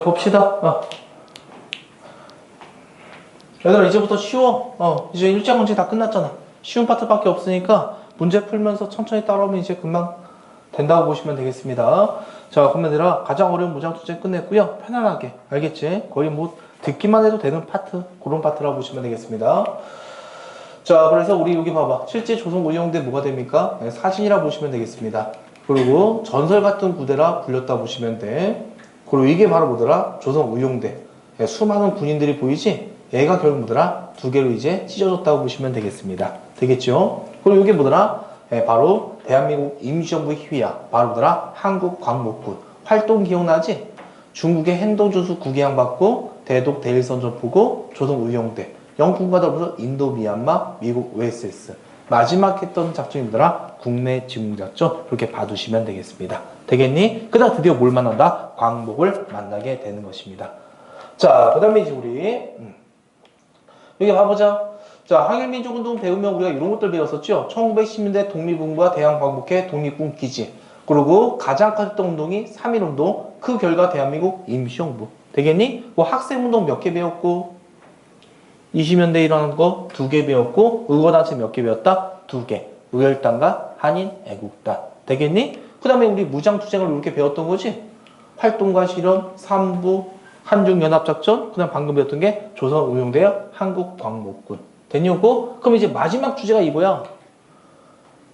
봅시다. 얘들아, 이제부터 쉬워. 이제 일자 문제 다 끝났잖아. 쉬운 파트밖에 없으니까 문제 풀면서 천천히 따라오면 이제 금방 된다고 보시면 되겠습니다. 자, 그러면 얘들아, 가장 어려운 문장 투제 끝냈고요. 편안하게, 알겠지? 거의 뭐 듣기만 해도 되는 파트, 그런 파트라고 보시면 되겠습니다. 자, 그래서 우리 여기 봐봐. 실제 조선 의용대 뭐가 됩니까? 사진이라 보시면 되겠습니다. 그리고 전설 같은 구대라 불렸다 보시면 돼. 그리고 이게 바로 뭐더라? 조선 의용대. 수많은 군인들이 보이지? 얘가 결국 뭐더라? 두 개로 이제 찢어졌다고 보시면 되겠습니다. 되겠죠? 그리고 이게 뭐더라? 바로 대한민국 임시정부의 희위야. 바로 뭐더라? 한국광복군. 활동 기억나지? 중국의 행동조수 구개항 받고 대독 대일선전 보고 조선 의용대. 영국과 더불어 인도 미얀마 미국 OSS. 마지막 했던 작전이 뭐더라? 국내 지붕작전. 그렇게 봐두시면 되겠습니다. 되겠니? 그다음 드디어 뭘 만난다? 광복을 만나게 되는 것입니다. 자, 그 다음에 이제 우리 여기 봐보자. 자, 항일민족운동 배우면 우리가 이런 것들 배웠었죠. 1910년대 독립운동과 대한광복회 독립군 기지. 그리고 가장 컸던 운동이 3.1운동. 그 결과 대한민국 임시정부. 되겠니? 뭐 학생운동 몇 개 배웠고 20년대에 일어난 거 2개 배웠고 의거단체 몇 개 배웠다? 2개. 의열단과 한인 애국단. 되겠니? 그 다음에 우리 무장투쟁을 이렇게 배웠던 거지. 활동과 실현, 3부, 한중연합작전, 그 다음 방금 배웠던 게 조선의용대와 한국광복군. 됐냐고? 그럼 이제 마지막 주제가 이거야.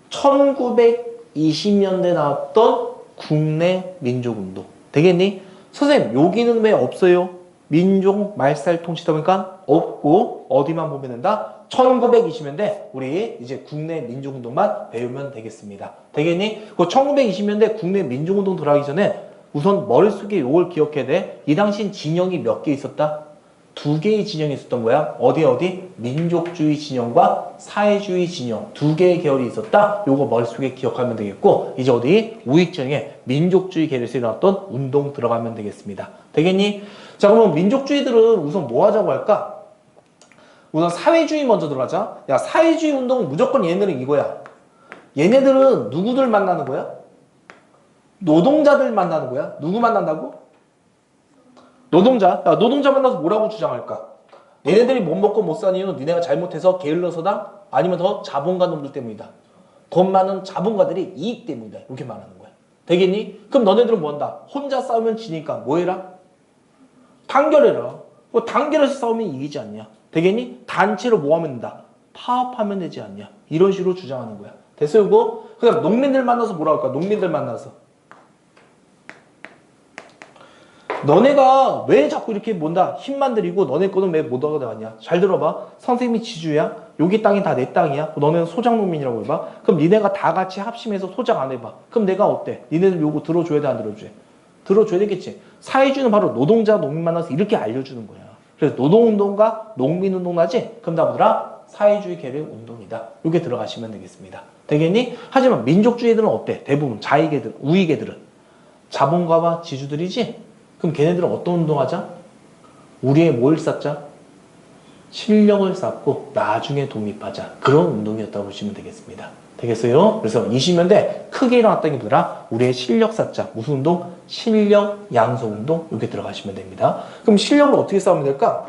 1920년대 나왔던 국내 민족운동. 되겠니? 선생님, 여기는 왜 없어요? 민족 말살 통치다 보니까 없고, 어디만 보면 된다? 1920년대 우리 이제 국내 민족운동만 배우면 되겠습니다. 되겠니? 그 1920년대 국내 민족운동 들어가기 전에 우선 머릿속에 이걸 기억해야 돼. 이 당시엔 진영이 몇 개 있었다? 2개의 진영이 있었던 거야. 어디? 민족주의 진영과 사회주의 진영. 2개의 계열이 있었다. 요거 머릿속에 기억하면 되겠고, 이제 어디? 우익진영에 민족주의 계열에서 일어났던 운동 들어가면 되겠습니다. 되겠니? 자, 그러면 민족주의들은 우선 뭐 하자고 할까? 우선 사회주의 먼저 들어가자. 야, 사회주의 운동은 무조건 얘네들은 이거야. 얘네들은 누구들 만나는 거야? 노동자들 만나는 거야. 누구 만난다고? 노동자. 야, 노동자 만나서 뭐라고 주장할까? 얘네들이 못 먹고 못 사는 이유는 니네가 잘못해서 게을러서다? 아니면 더 자본가 놈들 때문이다. 돈 많은 자본가들이 이익 때문이다. 이렇게 말하는 거야. 되겠니? 그럼 너네들은 뭐 한다? 혼자 싸우면 지니까 뭐 해라? 단결해라. 뭐 단결해서 싸우면 이기지 않냐? 되겠니? 단체로 뭐 하면 된다? 파업하면 되지 않냐? 이런 식으로 주장하는 거야. 됐어요, 이거? 그 다음 농민들 만나서 뭐라 할까? 농민들 만나서. 너네가 왜 자꾸 이렇게 뭔다 힘만 들이고 너네 거는 왜 못 얻어가냐? 잘 들어봐. 선생님이 지주야. 여기 땅이 다 내 땅이야. 너네는 소장농민이라고 해봐. 그럼 니네가 다 같이 합심해서 소장 안 해봐. 그럼 내가 어때? 니네들 요거 들어줘야 돼, 안 들어줘야 돼? 들어줘야 되겠지. 사회주의는 바로 노동자, 농민 만나서 이렇게 알려주는 거야. 그래서 노동운동과 농민운동 나지? 그럼 다 뭐더라? 사회주의 계열의 운동이다. 요게 들어가시면 되겠습니다. 되겠니? 하지만 민족주의들은 어때? 대부분 자익애들, 우익애들은 자본가와 지주들이지? 그럼 걔네들은 어떤 운동하자? 우리의 뭘 쌓자? 실력을 쌓고 나중에 독립하자. 그런 운동이었다고 보시면 되겠습니다. 되겠어요? 그래서 20년대 크게 일어났던 게 뭐더라? 우리의 실력 쌓자. 무슨 운동? 실력 양성 운동. 이렇게 들어가시면 됩니다. 그럼 실력을 어떻게 쌓으면 될까?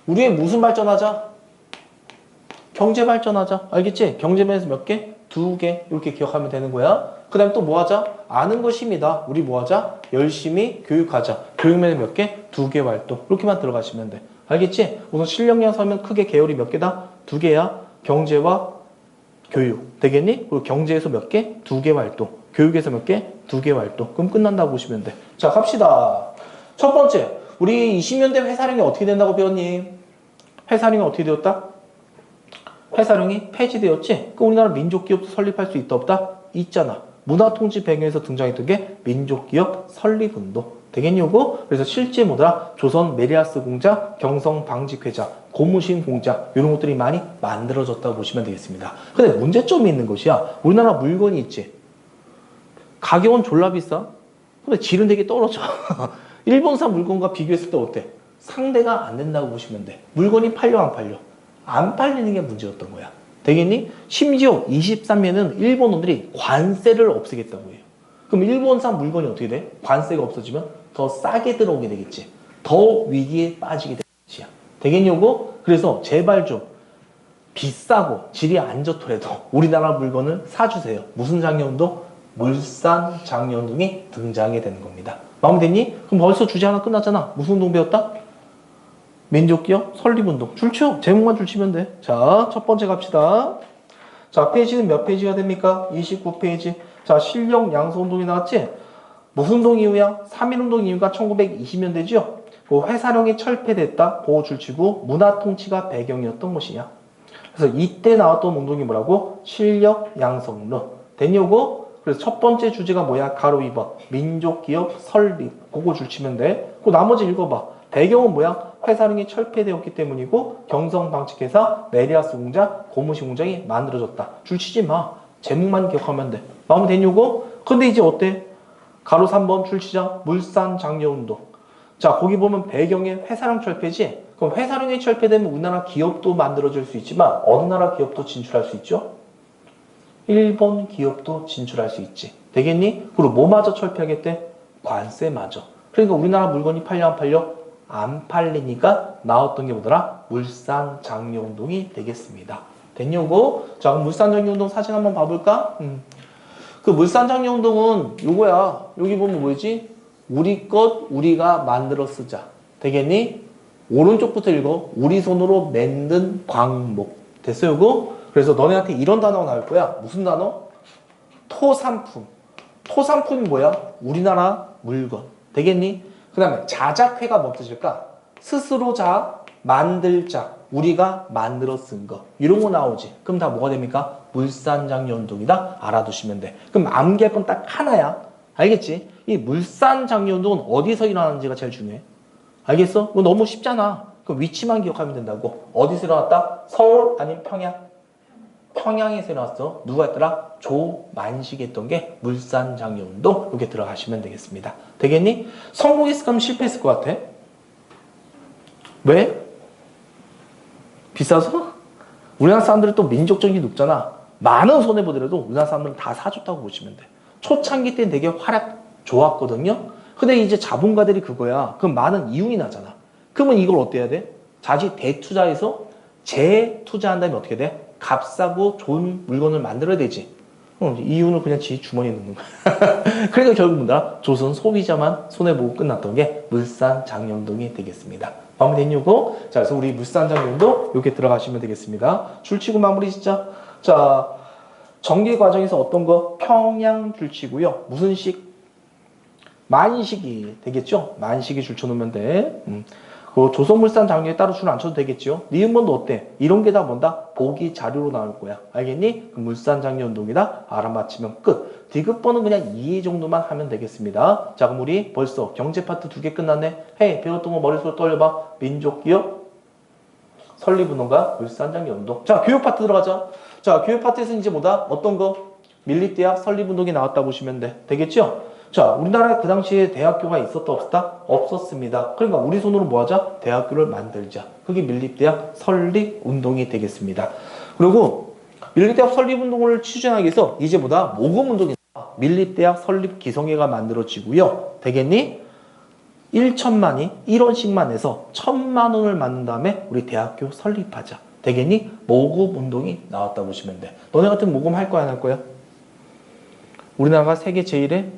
우리의 무슨 발전하자? 경제 발전하자. 알겠지? 경제면에서 몇 개? 2개. 이렇게 기억하면 되는 거야. 그 다음에 또 뭐 하자? 아는 것입니다. 우리 뭐 하자? 열심히 교육하자. 교육면에 몇 개? 2개 활동. 이렇게만 들어가시면 돼. 알겠지? 우선 실력 양성하면 크게 계열이 몇 개다? 2개야. 경제와 교육. 되겠니? 그리고 경제에서 몇 개? 2개 활동. 교육에서 몇 개? 2개 활동. 그럼 끝난다고 보시면 돼. 자, 갑시다. 첫 번째. 우리 20년대 회사령이 어떻게 된다고 배웠니? 회사령이 어떻게 되었다? 회사령이 폐지되었지? 그럼 우리나라 민족기업도 설립할 수 있다 없다? 있잖아. 문화통치 배경에서 등장했던 게 민족기업 설립운동. 되겠니, 요거? 그래서 실제 뭐더라? 조선 메리아스 공장, 경성 방직회장, 고무신 공장, 이런 것들이 많이 만들어졌다고 보시면 되겠습니다. 근데 문제점이 있는 것이야. 우리나라 물건이 있지. 가격은 졸라 비싸. 근데 질은 되게 떨어져. 일본산 물건과 비교했을 때 어때? 상대가 안 된다고 보시면 돼. 물건이 팔려, 안 팔려? 안 팔리는 게 문제였던 거야. 되겠니? 심지어 23년에는 일본놈들이 관세를 없애겠다고 해요. 그럼 일본산 물건이 어떻게 돼? 관세가 없어지면 더 싸게 들어오게 되겠지. 더 위기에 빠지게 되겠지. 되겠냐고? 그래서 제발 좀 비싸고 질이 안 좋더라도 우리나라 물건을 사주세요. 무슨 장려운동? 물산 장려운동이 등장하게 되는 겁니다. 마음되니? 그럼 벌써 주제 하나 끝났잖아. 무슨 운동 배웠다? 민족기업 설립운동. 줄쳐. 제목만 줄치면 돼. 자, 첫 번째 갑시다. 자, 페이지는 몇 페이지가 됩니까? 29페이지. 자, 실력 양성운동이 나왔지? 무슨 운동 이후야? 3.1운동 이후가 1920년대죠? 그 회사령이 철폐됐다. 그거 줄치고 문화통치가 배경이었던 것이냐. 그래서 이때 나왔던 운동이 뭐라고? 실력 양성운동. 됐냐고? 그래서 첫 번째 주제가 뭐야? 가로 2번. 민족기업 설립. 그거 줄치면 돼. 그 나머지 읽어봐. 배경은 뭐야? 회사령이 철폐되었기 때문이고 경성방직회사, 메리아스 공장, 고무신 공장이 만들어졌다. 줄치지 마. 제목만 기억하면 돼. 마음에 됐냐고? 근데 이제 어때? 가로 3번 줄치자. 물산 장려운동. 자, 거기 보면 배경에 회사령 철폐지? 그럼 회사령이 철폐되면 우리나라 기업도 만들어질 수 있지만 어느 나라 기업도 진출할 수 있죠? 일본 기업도 진출할 수 있지. 되겠니? 그리고 뭐마저 철폐하겠대? 관세마저. 그러니까 우리나라 물건이 팔려 안 팔려? 안 팔리니까 나왔던 게 뭐더라? 물산 장려운동이 되겠습니다. 됐냐고? 자, 그럼 물산 장려운동 사진 한번 봐볼까? 그 물산 장려운동은 요거야. 여기 보면 뭐지? 우리 것 우리가 만들어 쓰자. 되겠니? 오른쪽부터 읽어. 우리 손으로 만든 광목. 됐어 요거? 그래서 너네한테 이런 단어가 나올 거야. 무슨 단어? 토산품. 토산품이 뭐야? 우리나라 물건. 되겠니? 그 다음에 자작회가 뭐 뜻일까? 스스로 자, 만들 자, 우리가 만들어 쓴 거. 이런 거 나오지. 그럼 다 뭐가 됩니까? 물산장려운동이다. 알아두시면 돼. 그럼 암기할 건 딱 하나야. 알겠지? 이 물산장려운동은 어디서 일어나는지가 제일 중요해. 알겠어? 이거 너무 쉽잖아. 그럼 위치만 기억하면 된다고. 어디서 일어났다? 서울 아니면 평양? 평양에서 일어났어. 누가 했더라? 조만식이 했던 게 물산장려운동. 이렇게 들어가시면 되겠습니다. 되겠니? 성공했을까 하면 실패했을 것 같아? 왜? 비싸서? 우리나라 사람들은 또 민족적인 게 높잖아. 많은 손해보더라도 우리나라 사람들은 다 사줬다고 보시면 돼. 초창기 때는 되게 활약 좋았거든요. 근데 이제 자본가들이 그거야. 그럼 많은 이윤이 나잖아. 그러면 이걸 어떻게 해야 돼? 자지 대투자해서 재투자한 다음에 어떻게 돼? 값싸고 좋은 물건을 만들어야 되지. 이윤을 그냥 지 주머니에 넣는 거야. 그러니까 결국 뭐다? 조선 소비자만 손해보고 끝났던 게 물산장려운동이 되겠습니다. 마무리 됐냐고? 자, 그래서 우리 물산장려운동 이렇게 들어가시면 되겠습니다. 줄치고 마무리 짓자. 자, 전개 과정에서 어떤 거? 평양 줄치고요. 무슨 식? 만식이 되겠죠? 만식이 줄쳐놓으면 돼. 그 조선물산 장려에 따로 줄 안 쳐도 되겠죠? 니은번도 어때? 이런 게 다 뭔다? 보기 자료로 나올 거야. 알겠니? 그 물산 장려운동이다. 알아맞히면 끝. 디귿번은 그냥 2 정도만 하면 되겠습니다. 자, 그럼 우리 벌써 경제 파트 2개 끝났네. 헤이, 배웠던 거 머릿속으로 떠올려봐. 민족기업 설립운동과 물산 장려운동. 자, 교육 파트 들어가자. 자, 교육 파트에서 이제 뭐다? 어떤 거? 밀립대학 설립운동이 나왔다 보시면 돼. 되겠죠? 자, 우리나라에 그 당시에 대학교가 있었다 없었다? 없었습니다. 그러니까 우리 손으로 뭐 하자? 대학교를 만들자. 그게 밀립대학 설립운동이 되겠습니다. 그리고 밀립대학 설립운동을 추진하기 위해서 이제 뭐다? 모금운동이 나와. 밀립대학 설립 기성회가 만들어지고요. 되겠니? 1천만이 1원씩만 내서 1,000만 원을 만든 다음에 우리 대학교 설립하자. 되겠니? 모금운동이 나왔다 보시면 돼. 너네 같은 모금 할 거야 안 할 거야? 우리나라가 세계 제일의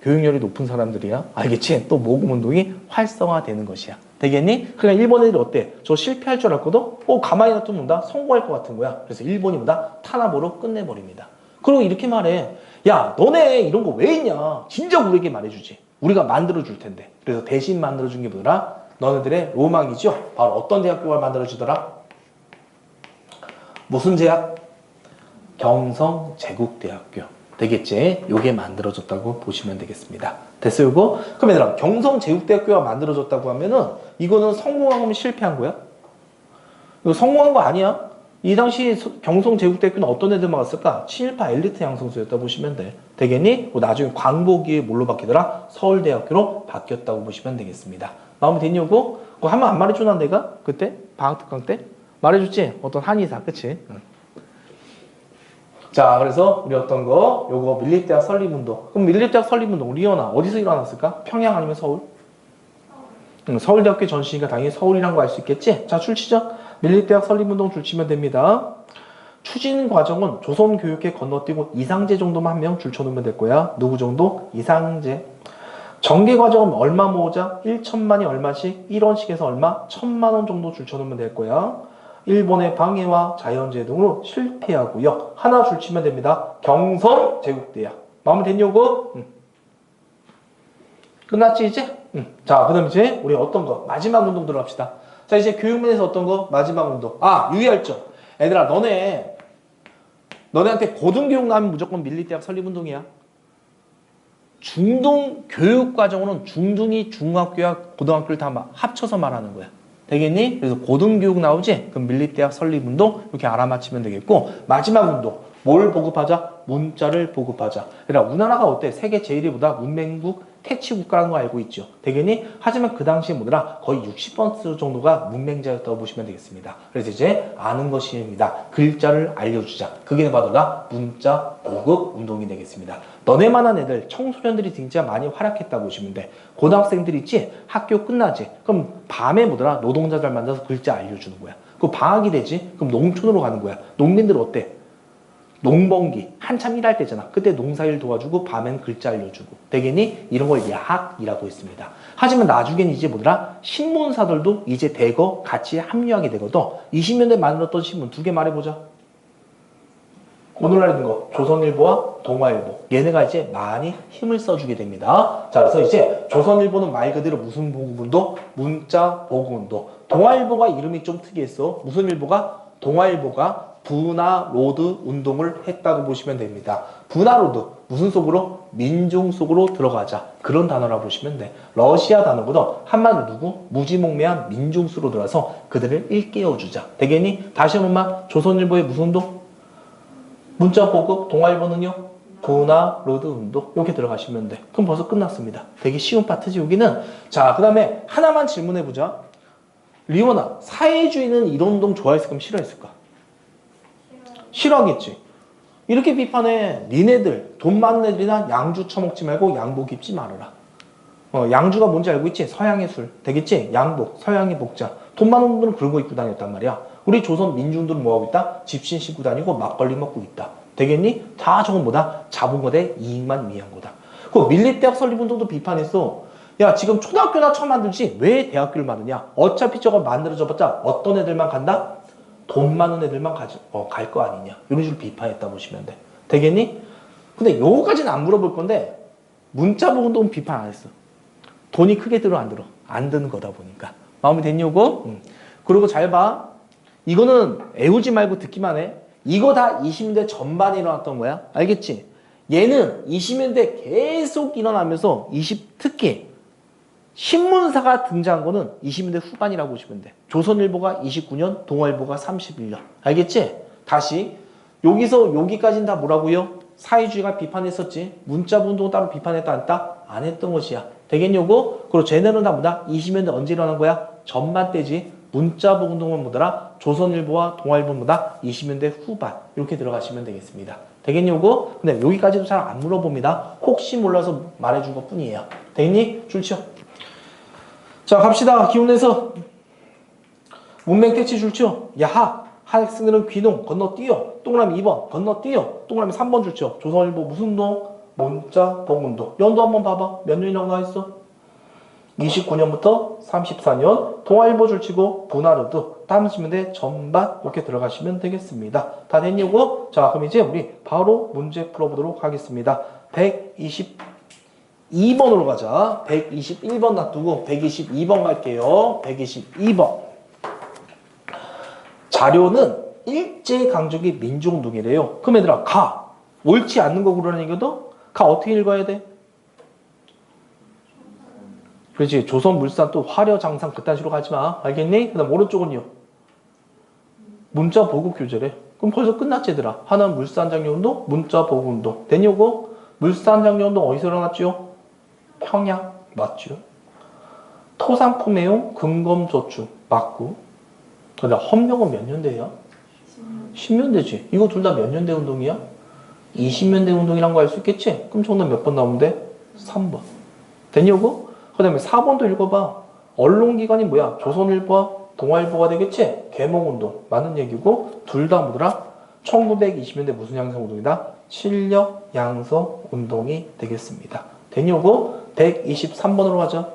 교육열이 높은 사람들이야. 알겠지? 또 모금운동이 활성화되는 것이야. 되겠니? 그러니까 일본 애들이 어때? 저 실패할 줄 알았거든? 가만히 놔두면 뭔다? 성공할 것 같은 거야. 그래서 일본이 뭐다? 탄압으로 끝내버립니다. 그리고 이렇게 말해. 야, 너네 이런 거 왜 있냐? 진작 우리에게 말해주지. 우리가 만들어줄 텐데. 그래서 대신 만들어준 게 뭐더라? 너네들의 로망이죠? 바로 어떤 대학교가 만들어지더라? 무슨 제약? 경성제국대학교. 되겠지? 요게 만들어졌다고 보시면 되겠습니다. 됐어요, 이거? 그럼 얘들아, 경성제국대학교가 만들어졌다고 하면은 이거는 성공한 거면 실패한 거야? 이거 성공한 거 아니야? 이 당시 경성제국대학교는 어떤 애들만 갔을까? 친일파 엘리트 양성소였다 보시면 돼. 되겠니? 나중에 광복기에 뭘로 바뀌더라? 서울대학교로 바뀌었다고 보시면 되겠습니다. 마음에 됐냐고? 그거 한번 안 말해주나 내가? 그때? 방학특강 때? 말해줬지? 어떤 한의사, 그치? 자, 그래서 우리 어떤 거? 요거 밀립대학 설립운동. 그럼 밀립대학 설립운동 리언아 어디서 일어났을까? 평양 아니면 서울? 서울대학교 전시니까 당연히 서울이란 거 알 수 있겠지? 자, 출치죠? 밀립대학 설립운동 줄치면 됩니다. 추진 과정은 조선교육회 건너뛰고 이상제 정도만 한 명 줄쳐놓으면 될 거야. 누구 정도? 이상제. 전개 과정은 얼마 모으자? 1천만이 얼마씩? 1원씩에서 얼마? 1,000만 원 정도 줄쳐놓으면 될 거야. 일본의 방해와 자연재해 등으로 실패하고요. 하나 줄치면 됩니다. 경성 제국대학. 마음에 됐냐고? 끝났지 이제? 자, 그 다음 이제 우리 어떤 거? 마지막 운동 들어갑시다. 자, 이제 교육면에서 어떤 거? 마지막 운동. 아, 유의할 점. 얘들아, 너네한테 고등교육 나오면 무조건 밀립대학 설립운동이야. 중등 교육과정으로는 중등이 중학교와 고등학교를 다 합쳐서 말하는 거야. 되겠니? 그래서 고등교육 나오지? 그럼 밀립대학 설립운동 이렇게 알아맞히면 되겠고, 마지막 운동 뭘 보급하자? 문자를 보급하자. 그러니까 우리나라가 어때? 세계 제1위보다 문맹국 택치국가라는 거 알고 있죠. 되겠니? 하지만 그 당시에 뭐더라? 거의 60% 정도가 문맹자였다고 보시면 되겠습니다. 그래서 이제 아는 것입니다. 글자를 알려주자. 그게 바로가 문자 보급 운동이 되겠습니다. 너네만한 애들, 청소년들이 진짜 많이 활약했다고 보시면 돼. 고등학생들 있지? 학교 끝나지? 그럼 밤에 뭐더라? 노동자들 만나서 글자 알려주는 거야. 그 방학이 되지? 그럼 농촌으로 가는 거야. 농민들 어때? 농번기 한참 일할 때잖아. 그때 농사일 도와주고 밤엔 글자 알려주고 되겠니? 이런 걸 야학이라고 했습니다. 하지만 나중에는 이제 뭐더라? 신문사들도 이제 대거 같이 합류하게 되거든. 20년대 만들었던 신문 두 개 말해보자. 오늘날 있는 거 조선일보와 동아일보, 얘네가 이제 많이 힘을 써주게 됩니다. 자, 그래서 이제 조선일보는 말 그대로 무슨 보급운동? 문자 보급운동. 동아일보가 이름이 좀 특이했어. 무슨 일보가? 동아일보가 분화로드 운동을 했다고 보시면 됩니다. 분화로드 무슨 속으로? 민중 속으로 들어가자. 그런 단어라고 보시면 돼. 러시아 단어거든. 한마디로 누구? 무지몽매한 민중 속으로 들어가서 그들을 일깨워주자. 되겠니? 다시 한 번만. 조선일보의 무슨 운동? 문자 보급. 동아일보는요? 분화로드 운동. 이렇게 들어가시면 돼. 그럼 벌써 끝났습니다. 되게 쉬운 파트지 여기는. 자, 그 다음에 하나만 질문해보자. 리원아, 사회주의는 이런 운동 좋아했을까? 싫어했을까? 싫어하겠지. 이렇게 비판해. 니네들 돈 많은 애들이나 양주 처먹지 말고 양복 입지 말아라. 양주가 뭔지 알고 있지? 서양의 술. 되겠지? 양복, 서양의 복장. 돈 많은 분들은 그런 거 입고 다녔단 말이야. 우리 조선 민중들은 뭐하고 있다? 집신 신고 다니고 막걸리 먹고 있다. 되겠니? 다 저건 뭐다? 자본가의 이익만 위한 거다. 그 밀립대학 설립운동도 비판했어. 야, 지금 초등학교나 처음 만들지 왜 대학교를 만드냐? 어차피 저거 만들어져봤자 어떤 애들만 간다? 돈 많은 애들만 갈 거 아니냐. 이런 식으로 비판했다 보시면 돼. 되겠니? 근데 요거까지는 안 물어볼 건데 문자 보고도 비판 안 했어. 돈이 크게 들어 안 들어? 안 드는 거다 보니까. 마음이 됐니 요거? 그리고 잘 봐. 이거는 애우지 말고 듣기만 해. 이거 다 20년대 전반에 일어났던 거야. 알겠지? 얘는 20년대 계속 일어나면서 특히 신문사가 등장한 거는 20년대 후반이라고 보시면 돼. 조선일보가 29년, 동아일보가 31년. 알겠지? 다시 여기서 여기까지는 다 뭐라고요? 사회주의가 비판했었지. 문자운동 따로 비판했다 안 했다? 안 했던 것이야. 되겠냐고? 그리고 쟤네는 다 뭐다? 20년대 언제 일어난 거야? 전반 때지. 문자운동은 뭐더라? 조선일보와 동아일보보다 20년대 후반. 이렇게 들어가시면 되겠습니다. 되겠냐고? 근데 여기까지도 잘 안 물어봅니다. 혹시 몰라서 말해준 것 뿐이에요. 되겠니? 줄치요. 자, 갑시다. 기운내서 문맹 퇴치 줄치요. 야학. 학생들은 귀농 건너뛰어. 동그라미 2번 건너뛰어. 동그라미 3번 줄치요. 조선일보 무슨 운동? 문자 보급운동. 연도 한번 봐봐. 몇 년이라고 나와있어? 29년부터 34년. 동아일보 줄치고 분화로드. 다음 질문에 전반 이렇게 들어가시면 되겠습니다. 다 됐냐고? 자, 그럼 이제 우리 바로 문제 풀어보도록 하겠습니다. 122번으로 가자. 121번 놔두고 122번 갈게요. 122번. 자료는 일제강점기 민족운동이래요. 그럼 얘들아, 가. 옳지 않는 거 고르라는 얘기거든? 가 어떻게 읽어야 돼? 그렇지. 조선물산 또 화려장상 그딴 식으로 가지 마. 알겠니? 그 다음 오른쪽은요. 문자 보급 교재래. 그럼 벌써 끝났지 얘들아. 하나는 물산장려운동, 문자 보급운동. 됐냐고? 물산장려운동 어디서 일어났지요? 평양. 맞죠? 토상포매용 근검저축. 맞고. 근데 헌병은 몇 년대야? 10년대지. 이거 둘 다 몇 년대 운동이야? 20년대 운동이란 거 알 수 있겠지? 그럼 정답 몇 번 나오면 돼? 3번. 됐냐고? 그 다음에 4번도 읽어봐. 언론기관이 뭐야? 조선일보와 동아일보가 되겠지? 계몽운동. 맞는 얘기고, 둘 다 뭐더라? 1920년대 무슨 양성운동이다? 실력 양성운동이 되겠습니다. 됐냐고? 123번으로 가자.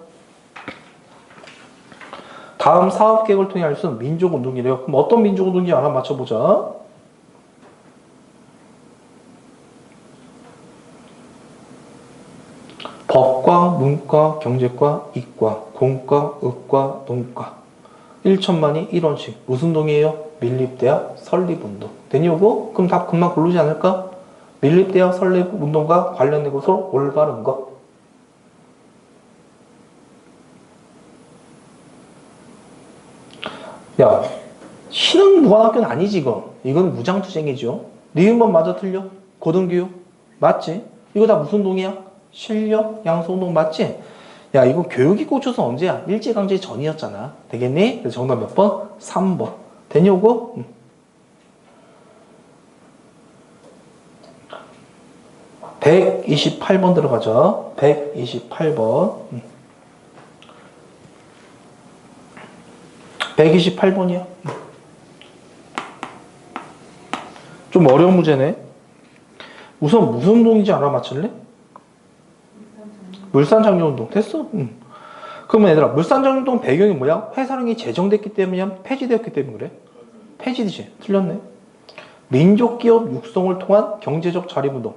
다음 사업계획을 통해 알 수 있는 민족운동이래요. 그럼 어떤 민족운동인지 하나 맞춰보자. 법과, 문과, 경제과, 이과, 공과, 의과, 농과 1천만이 1원씩 무슨 운동이에요? 밀립대학 설립운동. 되냐고? 그럼 답 금방 고르지 않을까? 밀립대학 설립운동과 관련된 것으로 올바른 거. 야, 신흥무관학교는 아니지 이거. 이건 무장투쟁이죠. 니은번 맞아 틀려? 고등교육 맞지? 이거 다 무슨 운동이야? 실력 양성운동 맞지? 야, 이거 교육이 꽂혀서 언제야? 일제강점기 전이었잖아. 되겠니? 그래서 정답 몇 번? 3번. 되냐고? 128번 들어가죠. 128번. 128번이야. 좀 어려운 문제네. 우선 무슨 운동인지 알아맞힐래? 물산장려운동. 됐어? 그러면 얘들아, 물산장려운동 배경이 뭐야? 회사령이 제정됐기 때문이야? 폐지되었기 때문에 그래? 폐지되지. 틀렸네. 민족기업 육성을 통한 경제적 자립운동.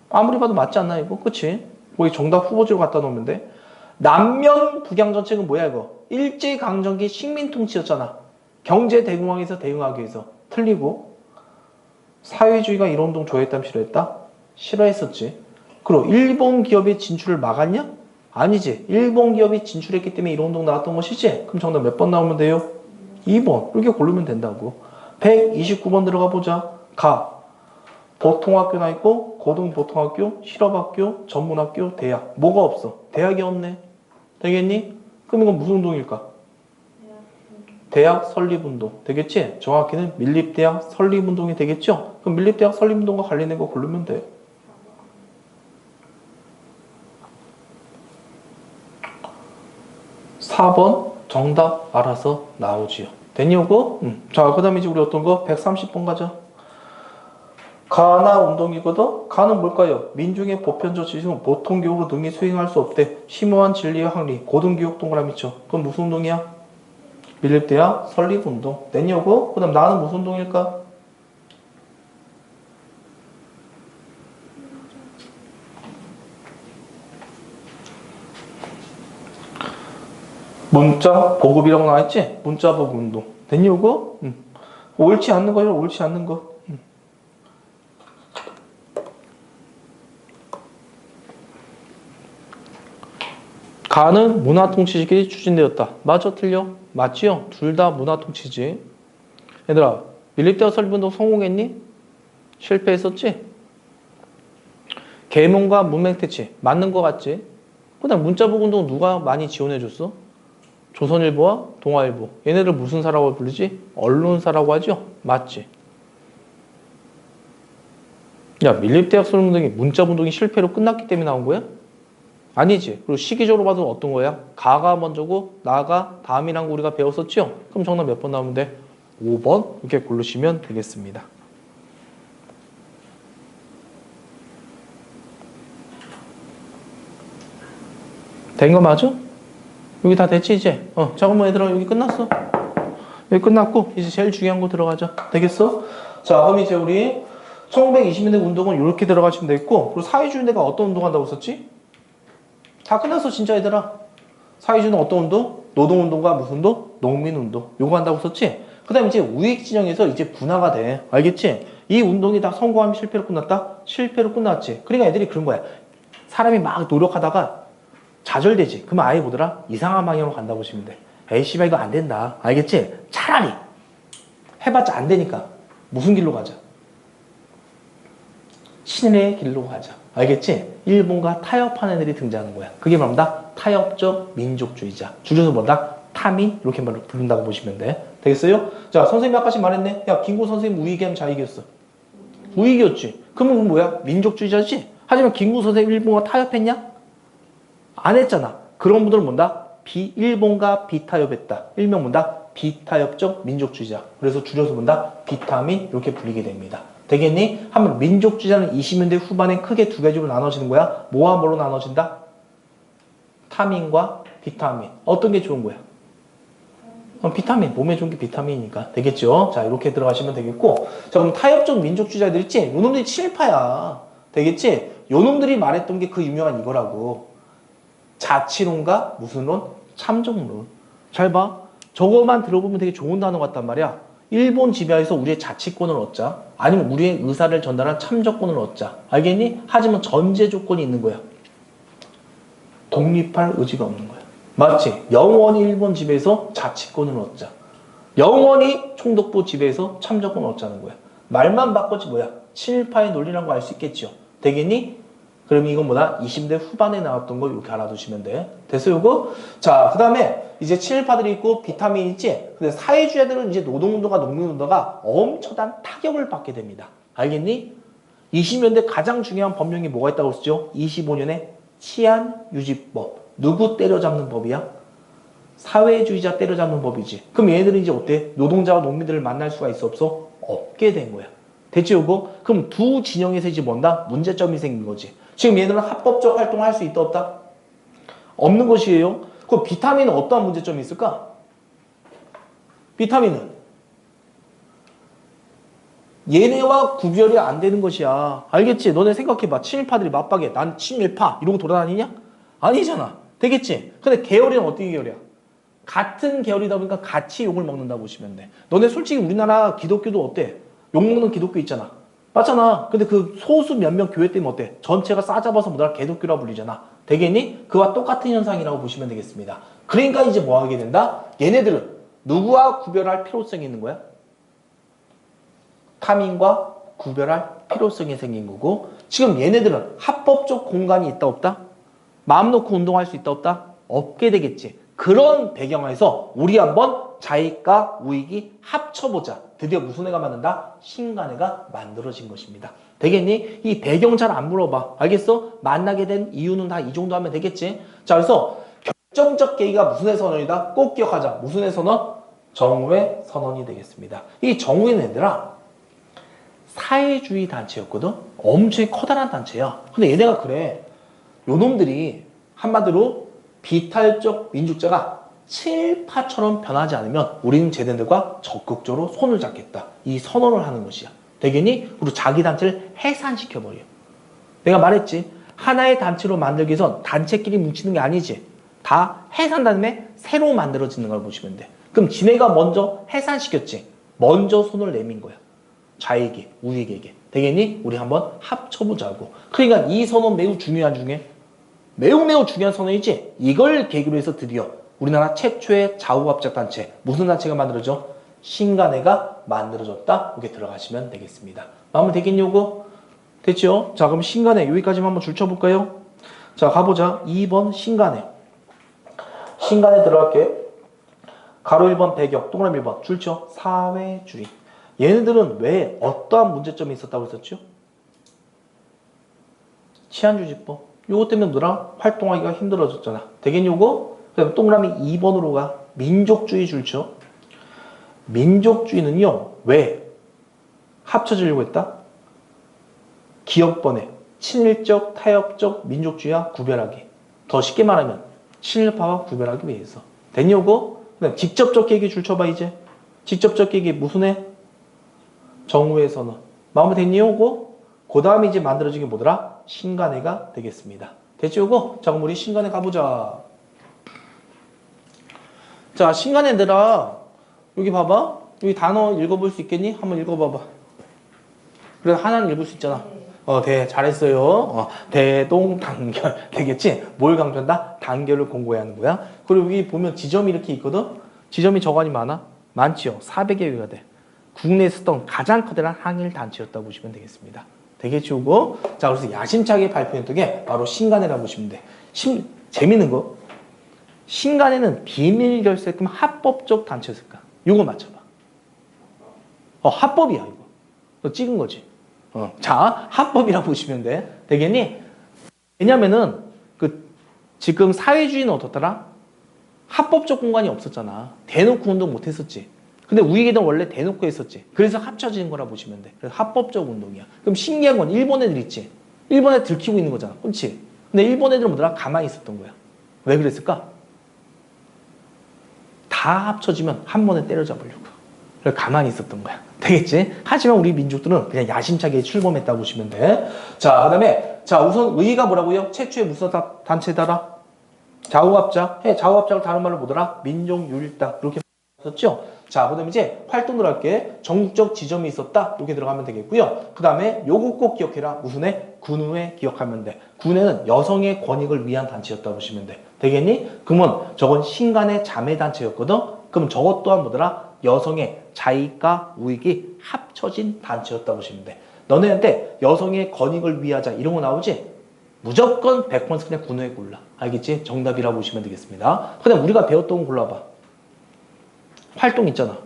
아무리 봐도 맞지 않나 이거? 그치? 거기 정답 후보지로 갖다 놓으면 돼. 남면 북양정책은 뭐야 이거? 일제강점기 식민통치였잖아. 경제 대공황에서 대응하기 위해서. 틀리고. 사회주의가 이런 운동 좋아했다면 싫어했다? 싫어했었지. 그리고 일본 기업의 진출을 막았냐? 아니지. 일본 기업이 진출했기 때문에 이런 운동 나왔던 것이지. 그럼 정답 몇 번 나오면 돼요? 2번. 이렇게 고르면 된다고. 129번 들어가 보자. 가. 보통학교나 있고 고등보통학교, 실업학교, 전문학교, 대학. 뭐가 없어? 대학이 없네. 되겠니? 그럼 이건 무슨 운동일까? 대학 설립운동. 되겠지? 정확히는 밀립대학 설립운동이 되겠죠? 그럼 밀립대학 설립운동과 관련된 거 고르면 돼. (4번) 정답 알아서 나오지요. 됐냐고? 자, 그 다음에 이제 우리 어떤 거? 130번 가자. 가나 운동이거든? 가는 뭘까요? 민중의 보편적 지식은 보통 교육으로 능히 수행할 수 없대. 심오한 진리의 확리. 고등교육 동그라미 있죠. 그건 무슨 운동이야? 밀립대학 설립운동. 됐냐고? 그 다음 나는 무슨 운동일까? 문자 보급이라고 나와있지? 문자 보급 운동. 됐냐고? 옳지 않는 거예요. 옳지 않는 거. 가는 문화통치직이 추진되었다. 맞아 틀려? 맞지요? 둘 다 문화통치지. 얘들아, 밀립대학 설립운동 성공했니? 실패했었지? 계몽과 문맹태치 맞는 거 같지? 그 다음 문자보급운동 누가 많이 지원해줬어? 조선일보와 동아일보. 얘네들 무슨 사라고 부르지? 언론사라고 하죠? 맞지? 야, 밀립대학 설립운동이 문자운동이 실패로 끝났기 때문에 나온 거야? 아니지. 그리고 시기적으로 봐도 어떤 거야? 가가 먼저고 나가 다음이란 거 우리가 배웠었죠? 그럼 정답 몇 번 나오면 돼? 5번 이렇게 고르시면 되겠습니다. 된 거 맞아? 여기 다 됐지 이제? 잠깐만 얘들아 여기 끝났어. 여기 끝났고 이제 제일 중요한 거 들어가자. 되겠어? 자, 그럼 이제 우리 1920년대 운동은 이렇게 들어가시면 되겠고, 그리고 사회주의대가 어떤 운동한다고 썼지? 다 끝났어 진짜 얘들아. 사회주의는 어떤 운동? 노동운동과 무슨 운동? 농민운동. 요거 한다고 썼지? 그 다음에 이제 우익진영에서 이제 분화가 돼. 알겠지? 이 운동이 다 성공하면 실패로 끝났다? 실패로 끝났지. 그러니까 애들이 그런 거야. 사람이 막 노력하다가 좌절되지. 그러면 아예 뭐더라? 이상한 방향으로 간다고 보시면 돼. 에이 씨발 이거 안 된다. 알겠지? 차라리 해봤자 안 되니까 무슨 길로 가자? 신의 길로 가자. 알겠지? 일본과 타협하는 애들이 등장하는 거야. 그게 뭐다? 타협적 민족주의자. 줄여서 뭐다? 타민? 이렇게 부른다고 보시면 돼. 되겠어요? 자, 선생님이 아까 말했네. 야, 김구 선생님 우위기하면 잘 이겼어. 우익이었지. 그러면 뭐야? 민족주의자지. 하지만 김구 선생 일본과 타협했냐? 안 했잖아. 그런 분들은 뭔다? 일본과 비타협했다. 일명 뭔다? 비타협적 민족주의자. 그래서 줄여서 뭔다? 비타민 이렇게 불리게 됩니다. 되겠니? 하면 민족주의자는 20년대 후반에 크게 두 가지로 나눠지는 거야. 뭐와 뭐로 나눠진다? 타민과 비타민. 어떤 게 좋은 거야? 비타민. 몸에 좋은 게 비타민이니까. 되겠죠? 자, 이렇게 들어가시면 되겠고. 자, 그럼 타협적 민족주의자들 있지? 요놈들이 친일파야. 되겠지? 요놈들이 말했던 게 그 유명한 이거라고. 자치론과 무슨 론? 참정론. 잘 봐. 저거만 들어보면 되게 좋은 단어 같단 말이야. 일본 지배하에서 우리의 자치권을 얻자. 아니면 우리의 의사를 전달한 참정권을 얻자. 알겠니? 하지만 전제 조건이 있는 거야. 독립할 의지가 없는 거야. 맞지? 영원히 일본 지배에서 자치권을 얻자. 영원히 총독부 지배에서 참정권을 얻자는 거야. 말만 바꿨지 뭐야. 친일파의 논리라는 거 알 수 있겠죠. 되겠니? 그럼 이건 뭐다? 20대 후반에 나왔던 거 이렇게 알아두시면 돼. 됐어, 요거? 자, 그 다음에 이제 친일파들이 있고 비타민이 있지? 근데 사회주의자들은 이제 노동운동과 농민운동가 엄청난 타격을 받게 됩니다. 알겠니? 20년대 가장 중요한 법령이 뭐가 있다고 했죠? 25년에 치안유지법. 누구 때려잡는 법이야? 사회주의자 때려잡는 법이지. 그럼 얘네들은 이제 어때? 노동자와 농민들을 만날 수가 있어 없어? 없게 된 거야. 됐지, 요거? 그럼 두 진영에서 이제 뭔다? 문제점이 생긴 거지. 지금 얘들은 합법적 활동을 할 수 있다 없다? 없는 것이에요. 그럼 비타민은 어떠한 문제점이 있을까? 비타민은 얘네와 구별이 안 되는 것이야. 알겠지? 너네 생각해봐. 친일파들이 맞박에 난 친일파 이러고 돌아다니냐? 아니잖아. 되겠지? 근데 계열이는 어떤 계열이야? 같은 계열이다 보니까 같이 욕을 먹는다고 보시면 돼. 너네 솔직히 우리나라 기독교도 어때? 욕먹는 기독교 있잖아. 맞잖아. 근데 그 소수 몇 명 교회 때문에 어때? 전체가 싸잡아서 뭐라 개독교라고 불리잖아. 되겠니? 그와 똑같은 현상이라고 보시면 되겠습니다. 그러니까 이제 뭐 하게 된다? 얘네들은 누구와 구별할 필요성이 있는 거야? 타민과 구별할 필요성이 생긴 거고, 지금 얘네들은 합법적 공간이 있다 없다? 마음 놓고 운동할 수 있다 없다? 없게 되겠지. 그런 배경에서 우리 한번 자익과 우익이 합쳐보자. 드디어 무슨 애가 만든다? 신간애가 만들어진 것입니다. 되겠니? 이 배경 잘 안 물어봐. 알겠어? 만나게 된 이유는 다 이 정도 하면 되겠지? 자, 그래서 결정적 계기가 무슨 애 선언이다? 꼭 기억하자. 무슨 애 선언? 정우의 선언이 되겠습니다. 이 정우의 애들아 사회주의 단체였거든? 엄청 커다란 단체야. 근데 얘네가 그래. 요놈들이 한마디로 비탈적 민족자가 친일파처럼 변하지 않으면 우리는 쟤네들과 적극적으로 손을 잡겠다. 이 선언을 하는 것이야. 되겠니? 그리고 자기 단체를 해산시켜버려. 내가 말했지. 하나의 단체로 만들기 위해선 단체끼리 뭉치는 게 아니지. 다 해산 다음에 새로 만들어지는 걸 보시면 돼. 그럼 지네가 먼저 해산시켰지. 먼저 손을 내민 거야. 좌익이, 우익에게. 되겠니? 우리 한번 합쳐보자고. 그러니까 이 선언 매우 중요한 중에 매우 중요한 선언이지. 이걸 계기로 해서 드디어 우리나라 최초의 좌우합작단체 무슨 단체가 만들어져? 신간애가 만들어졌다. 이렇게 들어가시면 되겠습니다. 마무리 되겠냐고? 됐죠? 자, 그럼 신간애 여기까지만 한번 줄쳐볼까요? 자, 가보자. 2번 신간애. 신간애 들어갈게. 가로 1번 배경, 동그라미 1번 줄쳐. 사회주의. 얘네들은 왜 어떠한 문제점이 있었다고 했었죠? 치안유지법. 요거 때문에 너랑 활동하기가 힘들어졌잖아. 되겠니 요거? 그다음에 동그라미 2번으로 가. 민족주의 줄쳐. 민족주의는요. 왜 합쳐지려고 했다? 기억번에 친일적, 타협적 민족주의와 구별하기. 더 쉽게 말하면 친일파와 구별하기 위해서. 됐니 요거? 그다음 직접적 계기 줄쳐봐 이제. 직접적 계기 무슨 애? 정우의 선언. 마음에 됐니 요거? 그 다음에 이제 만들어진 게 뭐더라? 신간애가 되겠습니다. 됐죠 요거? 자, 그럼 우리 신간애 가보자. 자, 신간애들아 여기 봐봐. 여기 단어 읽어볼 수 있겠니? 한번 읽어봐봐. 그래 하나는 읽을 수 있잖아. 잘했어요. 대동단결 되겠지? 뭘 강조한다? 단결을 공고해야 하는 거야. 그리고 여기 보면 지점이 이렇게 있거든? 지점이 저간이 많아? 많지요. 400여 개가 돼. 국내에 있었던 가장 커다란 항일 단체였다고 보시면 되겠습니다. 되겠죠, 그거? 자, 그래서 야심차게 발표했던 게 바로 신간애라고 보시면 돼. 재밌는 거. 신간애는 비밀 결사금 합법적 단체였을까? 이거 맞춰봐. 합법이야, 이거. 너 찍은 거지. 자, 합법이라고 보시면 돼. 되겠니? 왜냐면은 지금 사회주의는 어떻더라? 합법적 공간이 없었잖아. 대놓고 운동 못 했었지. 근데 우익이든 원래 대놓고 했었지. 그래서 합쳐진 거라 보시면 돼. 그래서 합법적 운동이야. 그럼 신기한 건 일본 애들 있지. 일본 애들 들키고 있는 거잖아. 그렇지? 근데 일본 애들은 뭐더라? 가만히 있었던 거야. 왜 그랬을까? 다 합쳐지면 한 번에 때려잡으려고. 그래서 가만히 있었던 거야. 되겠지? 하지만 우리 민족들은 그냥 야심차게 출범했다고 보시면 돼. 자, 그 다음에, 자, 우선 의의가 뭐라고요? 최초의 무슨 단체다라? 좌우합작. 좌우합작을 다른 말로 뭐더라? 민족유일당. 이렇게 썼죠? 자, 그 다음에 이제 활동 들어갈게. 전국적 지점이 있었다. 이렇게 들어가면 되겠고요. 그 다음에 요거 꼭 기억해라. 무슨 회? 군우회 기억하면 돼. 군우회는 여성의 권익을 위한 단체였다 보시면 돼. 되겠니? 그러면 저건 신간의 자매단체였거든? 그럼 저것 또한 뭐더라? 여성의 자익과 우익이 합쳐진 단체였다 보시면 돼. 너네한테 여성의 권익을 위하자 이런 거 나오지? 무조건 100% 그냥 군우회 골라. 알겠지? 정답이라고 보시면 되겠습니다. 그 다음 우리가 배웠던 거 골라봐. 활동 있잖아.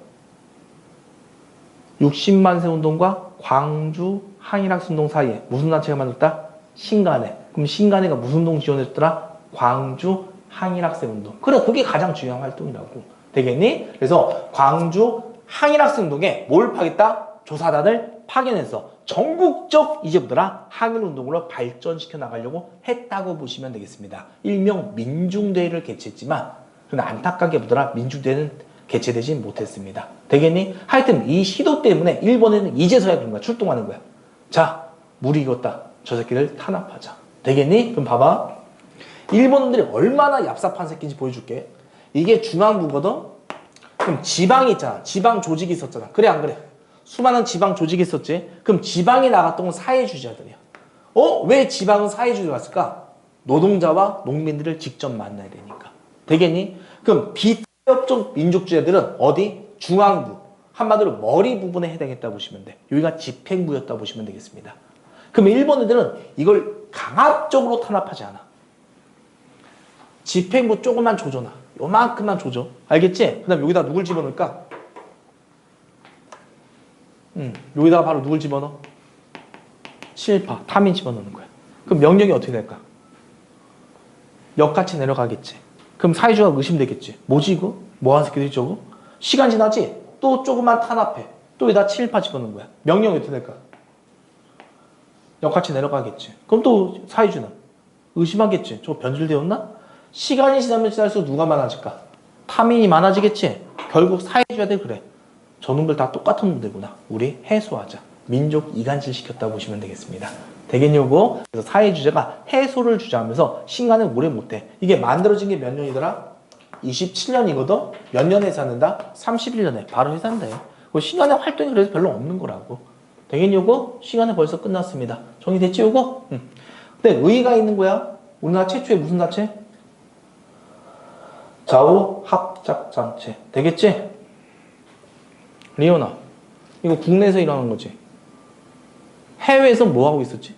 60만 세 운동과 광주 항일학생 운동 사이에 무슨 단체가 만들었다? 신간회. 그럼 신간회가 무슨 운동 지원했더라? 광주 항일학생 운동. 그래, 그게 가장 중요한 활동이라고. 되겠니? 그래서 광주 항일학생 운동에 뭘 파겠다? 조사단을 파견해서 전국적 이제 뭐더라? 항일운동으로 발전시켜 나가려고 했다고 보시면 되겠습니다. 일명 민중대회를 개최했지만 그런데 안타깝게 뭐더라? 민중대회는 개최되지 못했습니다. 되겠니? 하여튼 이 시도 때문에 일본에는 이제서야 그런 거야. 출동하는 거야. 자, 물이 익었다. 저 새끼를 탄압하자. 되겠니? 그럼 봐봐. 일본들이 얼마나 얍삽한 새끼인지 보여줄게. 이게 중앙부거든? 그럼 지방이 있잖아. 지방 조직이 있었잖아. 그래 안 그래? 수많은 지방 조직이 있었지. 그럼 지방이 나갔던 건 사회주의자들이야. 왜 지방은 사회주의로 갔을까? 노동자와 농민들을 직접 만나야 되니까. 되겠니? 그럼 비협적 민족주의자들은 어디? 중앙부. 한마디로 머리 부분에 해당했다 보시면 돼. 여기가 집행부였다 보시면 되겠습니다. 그럼 일본 애들은 이걸 강압적으로 탄압하지 않아. 집행부 조금만 조져놔. 요만큼만 조져. 알겠지? 그 다음 여기다 누굴 집어넣을까? 여기다가 바로 누굴 집어넣어? 실파, 타민 집어넣는 거야. 그럼 명령이 어떻게 될까? 역같이 내려가겠지. 그럼 사회주의가 의심되겠지. 뭐지 이거? 뭐하는 새끼들이 저거? 시간 지나지? 또 조금만 탄압해. 또 여기다 칠파 집어넣는 거야. 명령이 어떻게 될까? 역같이 내려가겠지. 그럼 또 사회주의는 의심하겠지. 저거 변질되었나? 시간이 지나면 지날수록 누가 많아질까? 타민이 많아지겠지. 결국 사회주의자들 그래. 저놈들 다 똑같은 놈들구나. 우리 해소하자. 민족 이간질 시켰다고 보시면 되겠습니다. 되겠냐고? 그래서 사회주의자가 해소를 주장하면서 신간을 오래 못해. 이게 만들어진 게 몇 년이더라? 27년이거든? 몇 년에 회사한다? 31년에. 바로 회사한대. 신간의 활동이 그래서 별로 없는 거라고. 되겠냐고? 시간은 벌써 끝났습니다. 정리됐지 요거? 근데 의의가 있는 거야. 우리나라 최초의 무슨 단체? 좌우합작단체. 되겠지? 리오나, 이거 국내에서 일어나는 거지. 해외에서 뭐 하고 있었지?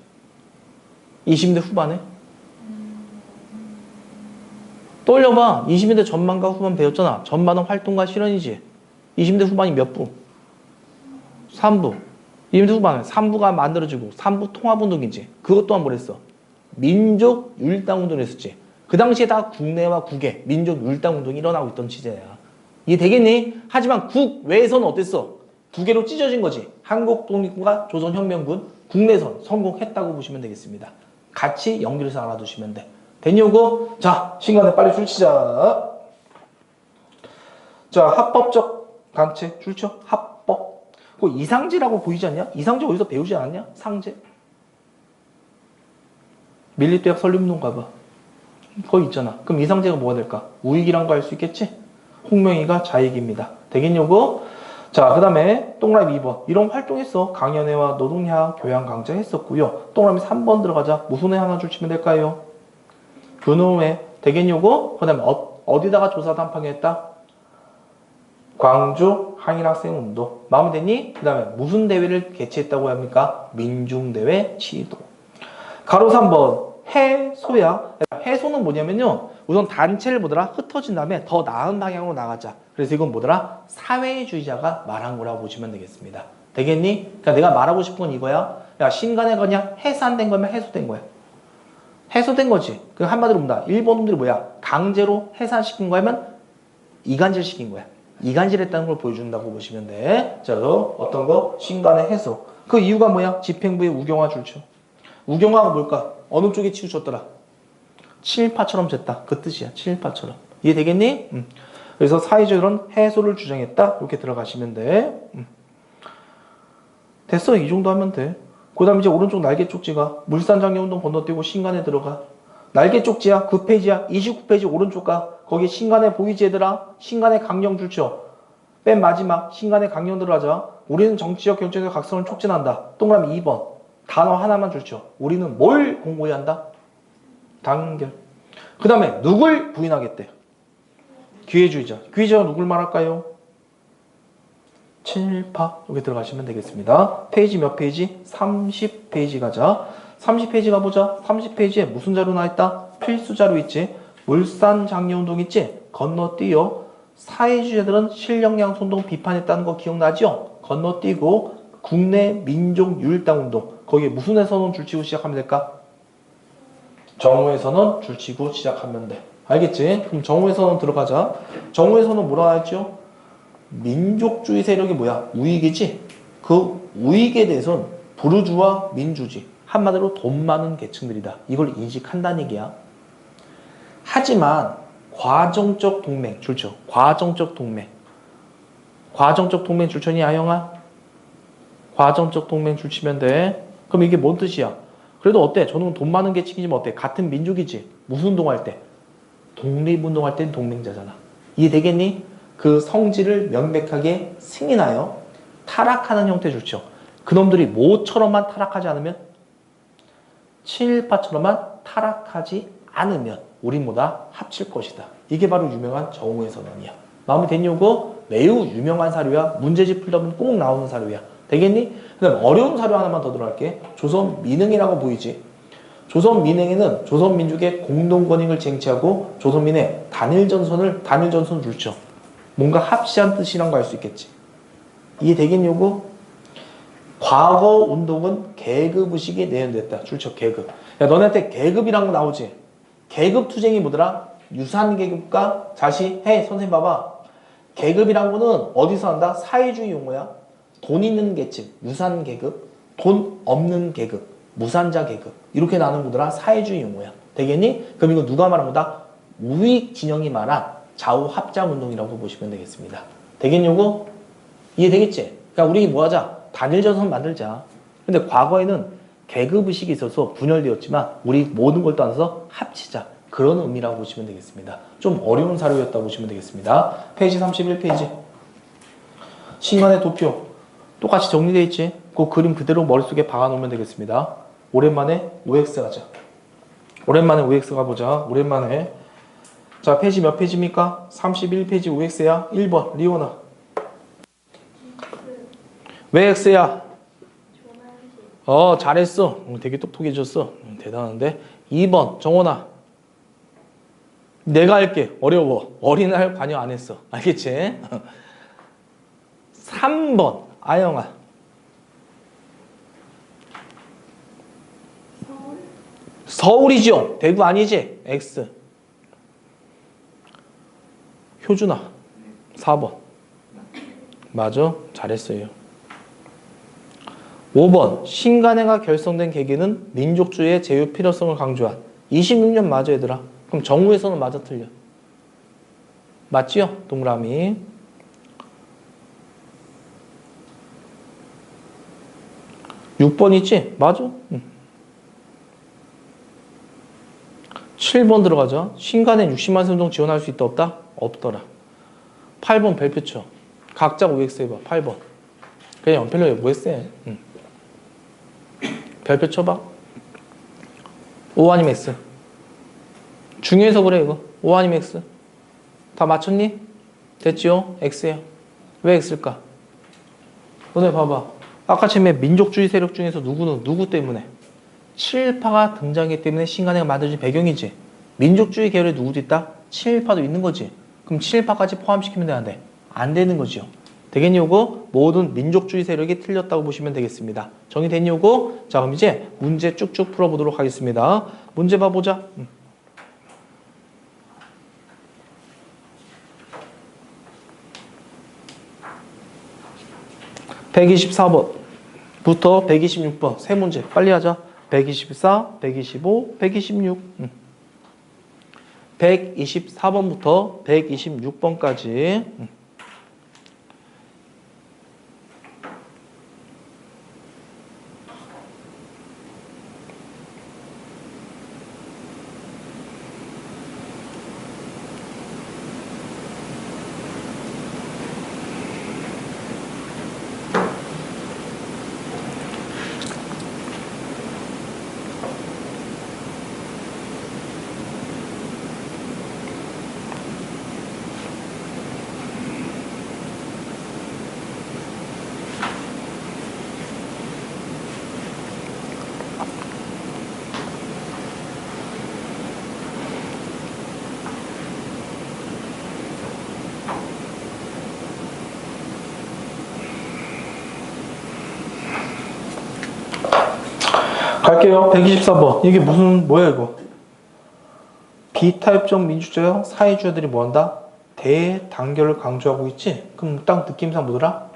20대 후반에? 떠올려봐. 20대 전반과 후반 배웠잖아. 전반은 활동과 실현이지. 20대 후반이 몇 부? 3부. 20대 후반에 3부가 만들어지고 3부 통합운동이지. 그것 또한 뭐랬어? 민족율당운동을 했었지. 그 당시에 다 국내와 국외 민족율당운동이 일어나고 있던 시대야. 이해되겠니? 하지만 국외에서는 어땠어? 두 개로 찢어진 거지. 한국 독립군과 조선혁명군 국내선 성공했다고 보시면 되겠습니다. 같이 연결해서 알아두시면 돼. 됐냐고? 자, 신간에 빨리 줄치자. 자, 합법적 단체 줄쳐. 합법. 그 이상제라고 보이지 않냐? 이상제 어디서 배우지 않았냐? 상제. 밀리대학 설립운동 가봐. 거기 있잖아. 그럼 이상제가 뭐가 될까? 우익이란 거 알 수 있겠지? 홍명희가 자익입니다. 되겠냐고? 자, 그 다음에 동그라미 2번. 이런 활동했어. 강연회와 노동야 교양 강좌 했었고요. 동그라미 3번 들어가자. 무슨 회 하나 줄치면 될까요? 근호회. 되겠냐고? 그 다음에 어디다가 조사단 파견했다? 광주 항일학생운동. 마음되니? 그 다음에 무슨 대회를 개최했다고 합니까? 민중대회 치도. 가로 3번. 해소야. 해소는 뭐냐면요. 우선 단체를 뭐더라? 흩어진 다음에 더 나은 방향으로 나가자. 그래서 이건 뭐더라? 사회주의자가 말한 거라고 보시면 되겠습니다. 되겠니? 그러니까 내가 말하고 싶은 건 이거야. 야, 신간회가 그냥 해산된 거면 해소된 거야. 해소된 거지. 그 한마디로 본다. 일본 놈들이 뭐야? 강제로 해산시킨 거면 이간질 시킨 거야. 이간질했다는 걸 보여준다고 보시면 돼. 자, 어떤 거? 신간의 해소. 그 이유가 뭐야? 집행부의 우경화 줄쳐. 우경화가 뭘까? 어느 쪽에 치우쳤더라? 친일파처럼 됐다. 그 뜻이야. 친일파처럼. 이해되겠니? 그래서 사회주의는 해소를 주장했다. 이렇게 들어가시면 돼. 됐어. 이 정도 하면 돼. 그 다음 이제 오른쪽 날개 쪽지가 물산장려운동 건너뛰고 신간에 들어가. 날개 쪽지야. 9페이지야. 29페이지 오른쪽 가. 거기 신간에 보이지 얘들아? 신간의 강령 줄쳐. 맨 마지막 신간의 강령 들어가자. 우리는 정치적 경쟁에서 각성을 촉진한다. 동그라미 2번. 단어 하나만 줄쳐. 우리는 뭘 공고히 한다? 단결. 그 다음에 누굴 부인하겠대? 기회주의자. 기회주의자가 누굴 말할까요? 친일파. 여기 들어가시면 되겠습니다. 페이지 몇 페이지? 30페이지 가자. 30페이지 가보자. 30페이지에 무슨 자료 나와있다? 필수 자료 있지. 물산장려운동 있지. 건너뛰어. 사회주의자들은 실력양손동 비판했다는 거 기억나죠? 건너뛰고 국내 민족유일당운동. 거기에 무슨 해선언 줄치고 시작하면 될까? 정오의 선언 줄치고 시작하면 돼. 알겠지? 그럼 정오의 선언 들어가자. 정오의 선언 뭐라 했죠? 민족주의 세력이 뭐야? 우익이지? 그 우익에 대해서는 부르주아 민주주의. 한마디로 돈 많은 계층들이다. 이걸 인식한다는 얘기야. 하지만 과정적 동맹 줄쳐. 과정적 동맹. 과정적 동맹 줄쳐니 아영아? 과정적 동맹 줄치면 돼. 그럼 이게 뭔 뜻이야? 그래도 어때? 저는 돈 많은 계층이지만 어때? 같은 민족이지. 무슨 운동할 때? 독립운동할 땐 동맹자잖아. 이해되겠니? 그 성질을 명백하게 승인하여 타락하는 형태 줄쳐. 그놈들이 뭐처럼만 타락하지 않으면? 친일파처럼만 타락하지 않으면 우린 뭐다? 합칠 것이다. 이게 바로 유명한 정오의 선언이야. 마음에 됐냐고? 매우 유명한 사료야. 문제집 풀다 보면 꼭 나오는 사료야. 되겠니? 그 다음 어려운 사료 하나만 더 들어갈게. 조선민흥이라고 보이지? 조선민흥에는 조선민족의 공동권익을 쟁취하고 조선민의 단일전선을 줄쳐. 뭔가 합시한 뜻이란 거 알 수 있겠지. 이해되겠냐고? 과거 운동은 계급의식이 내연됐다. 줄쳐 계급. 야, 너네한테 계급이란 거 나오지? 계급 투쟁이 뭐더라? 유산계급과 자시 해 선생님 봐봐. 계급이란 거는 어디서 한다? 사회주의 용어야. 돈 있는 계층, 유산계급, 돈 없는 계급, 무산자 계급. 이렇게 나누는 거더라. 사회주의 용어야. 되겠니? 그럼 이거 누가 말한 거다? 우익 진영이 말한 좌우 합장 운동이라고 보시면 되겠습니다. 되겠냐고? 이해되겠지? 그러니까 우리 뭐 하자? 단일전선 만들자. 근데 과거에는 계급의식이 있어서 분열되었지만 우리 모든 걸 떠나서 합치자. 그런 의미라고 보시면 되겠습니다. 좀 어려운 사료였다고 보시면 되겠습니다. 페이지 31페이지. 신간의 도표. 똑같이 정리되어 있지? 그 그림 그대로 머릿속에 박아놓으면 되겠습니다. 오랜만에 OX 가자. 오랜만에 OX 가보자. 오랜만에. 자, 페이지 몇 페이지입니까? 31페이지 OX야. 1번 리오나. 왜 X야? 잘했어. 되게 똑똑해졌어. 대단한데. 2번 정원아. 내가 할게. 어려워. 어린이날 관여 안 했어. 알겠지? 3번 아영아. 서울이죠. 대구 아니지? X. 효준아. 4번. 맞아. 잘했어요. 5번 신간회가 결성된 계기는 민족주의의 제휴 필요성을 강조한 26년 맞아 얘들아. 그럼 정우에서는 맞아 틀려? 맞지요? 동그라미. 6번 있지? 맞아. 7번 들어가자. 신간회 60만 세운동 지원할 수 있다 없다? 없더라. 8번 별표 쳐. 각자 OX 해봐. 8번. 그냥 연필로 뭐 했어? 별표 쳐봐. O 아니면 X. 중요해서 그래 이거. O 아니면 X. 다 맞췄니? 됐지요? X야. 왜 X일까? 너네 봐봐. 아까 처음에 민족주의 세력 중에서 누구 때문에? 친일파가 등장했기 때문에 신간회가 만들어진 배경이지. 민족주의 계열에 누구도 있다? 친일파도 있는 거지. 그럼 친일파까지 포함시키면 되는데 안 되는 거죠. 되겠니 요거? 모든 민족주의 세력이 틀렸다고 보시면 되겠습니다. 정리됐니 요거? 자 그럼 이제 문제 쭉쭉 풀어보도록 하겠습니다. 문제 봐보자. 124번부터 126번 세 문제 빨리 하자. 124, 125, 126 124번부터 126번까지 갈게요. 124번. 이게 뭐야 이거? B타입적 민주주의 사회주의들이 뭐한다? 대단결을 강조하고 있지? 그럼 딱 느낌상 뭐더라?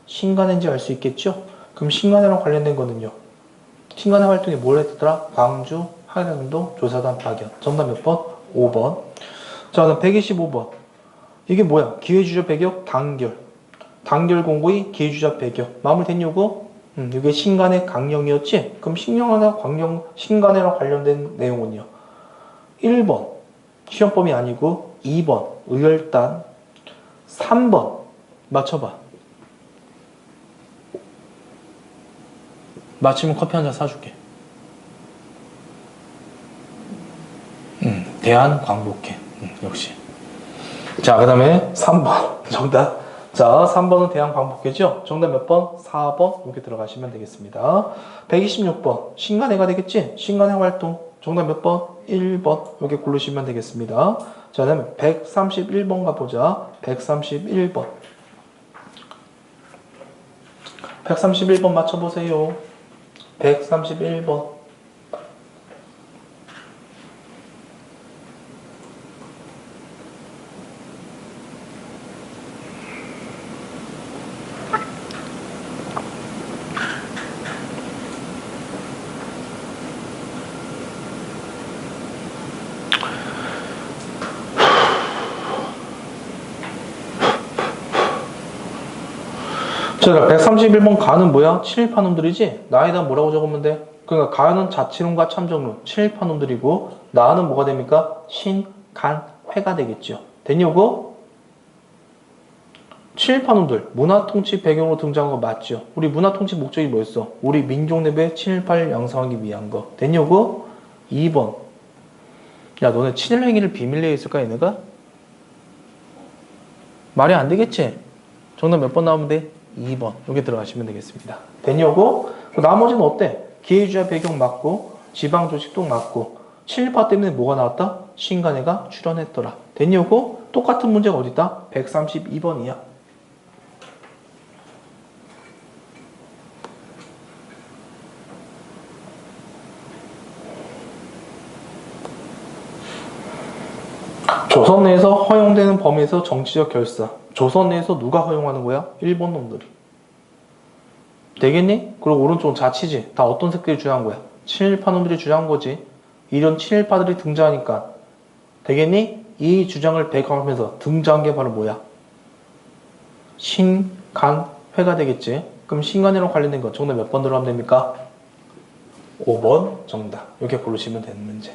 신간인지 알 수 있겠죠? 그럼 신간이랑 관련된 거는요. 신간의 활동이 뭘 했더라? 광주, 한양도, 조사단 파견. 정답 몇 번? 5번. 자, 그럼 125번. 이게 뭐야? 기회주의 배격, 단결. 단결 공고의 기회주의 배격. 마무리된 요거? 이게 신간의 강령이었지? 그럼 신간이랑 관련된 내용은요. 1번, 시험범위 아니고 2번, 의열단 3번, 맞춰봐. 맞히면 커피 한 잔 사줄게. 대한광복회. 역시. 자, 그 다음에 3번. 정답. 자, 3번은 대한광복회죠? 정답 몇 번? 4번. 이렇게 들어가시면 되겠습니다. 126번. 신간회가 되겠지? 신간회 활동. 정답 몇 번? 1번. 이렇게 고르시면 되겠습니다. 자, 그 다음에 131번 가보자. 131번. 131번 맞춰보세요. 131번. 자, 131번 가는 뭐야? 친일파 놈들이지? 나에다 뭐라고 적으면 돼? 그러니까 가는 자치론과 참정론, 친일파 놈들이고 나는 뭐가 됩니까? 신간회가 되겠죠. 됐니 요거? 친일파 놈들, 문화통치 배경으로 등장한 거 맞죠? 우리 문화통치 목적이 뭐였어? 우리 민족 내부의 친일파를 양성하기 위한 거. 됐니 요거? 2번. 야, 너네 친일 행위를 비밀리에 했을까 얘네가? 말이 안 되겠지? 정답 몇 번 나오면 돼? 2번. 여기 들어가시면 되겠습니다. 됐니 요거? 나머지는 어때? 기회주의 배경 맞고 지방조직도 맞고 친일파 때문에 뭐가 나왔다? 신간회가 출연했더라. 됐니 요거? 똑같은 문제가 어디 있다? 132번이야. 조선 내에서 허용되는 범위에서 정치적 결사. 조선 내에서 누가 허용하는 거야? 일본 놈들이. 되겠니? 그리고 오른쪽은 자치지. 다 어떤 새끼들이 주장한 거야? 친일파 놈들이 주장한 거지. 이런 친일파들이 등장하니까. 되겠니? 이 주장을 배경하면서 등장한 게 바로 뭐야? 신간회가 되겠지. 그럼 신간회랑 관련된 거 정답 몇 번 들어가면 됩니까? 5번 정답. 이렇게 고르시면 되는 문제.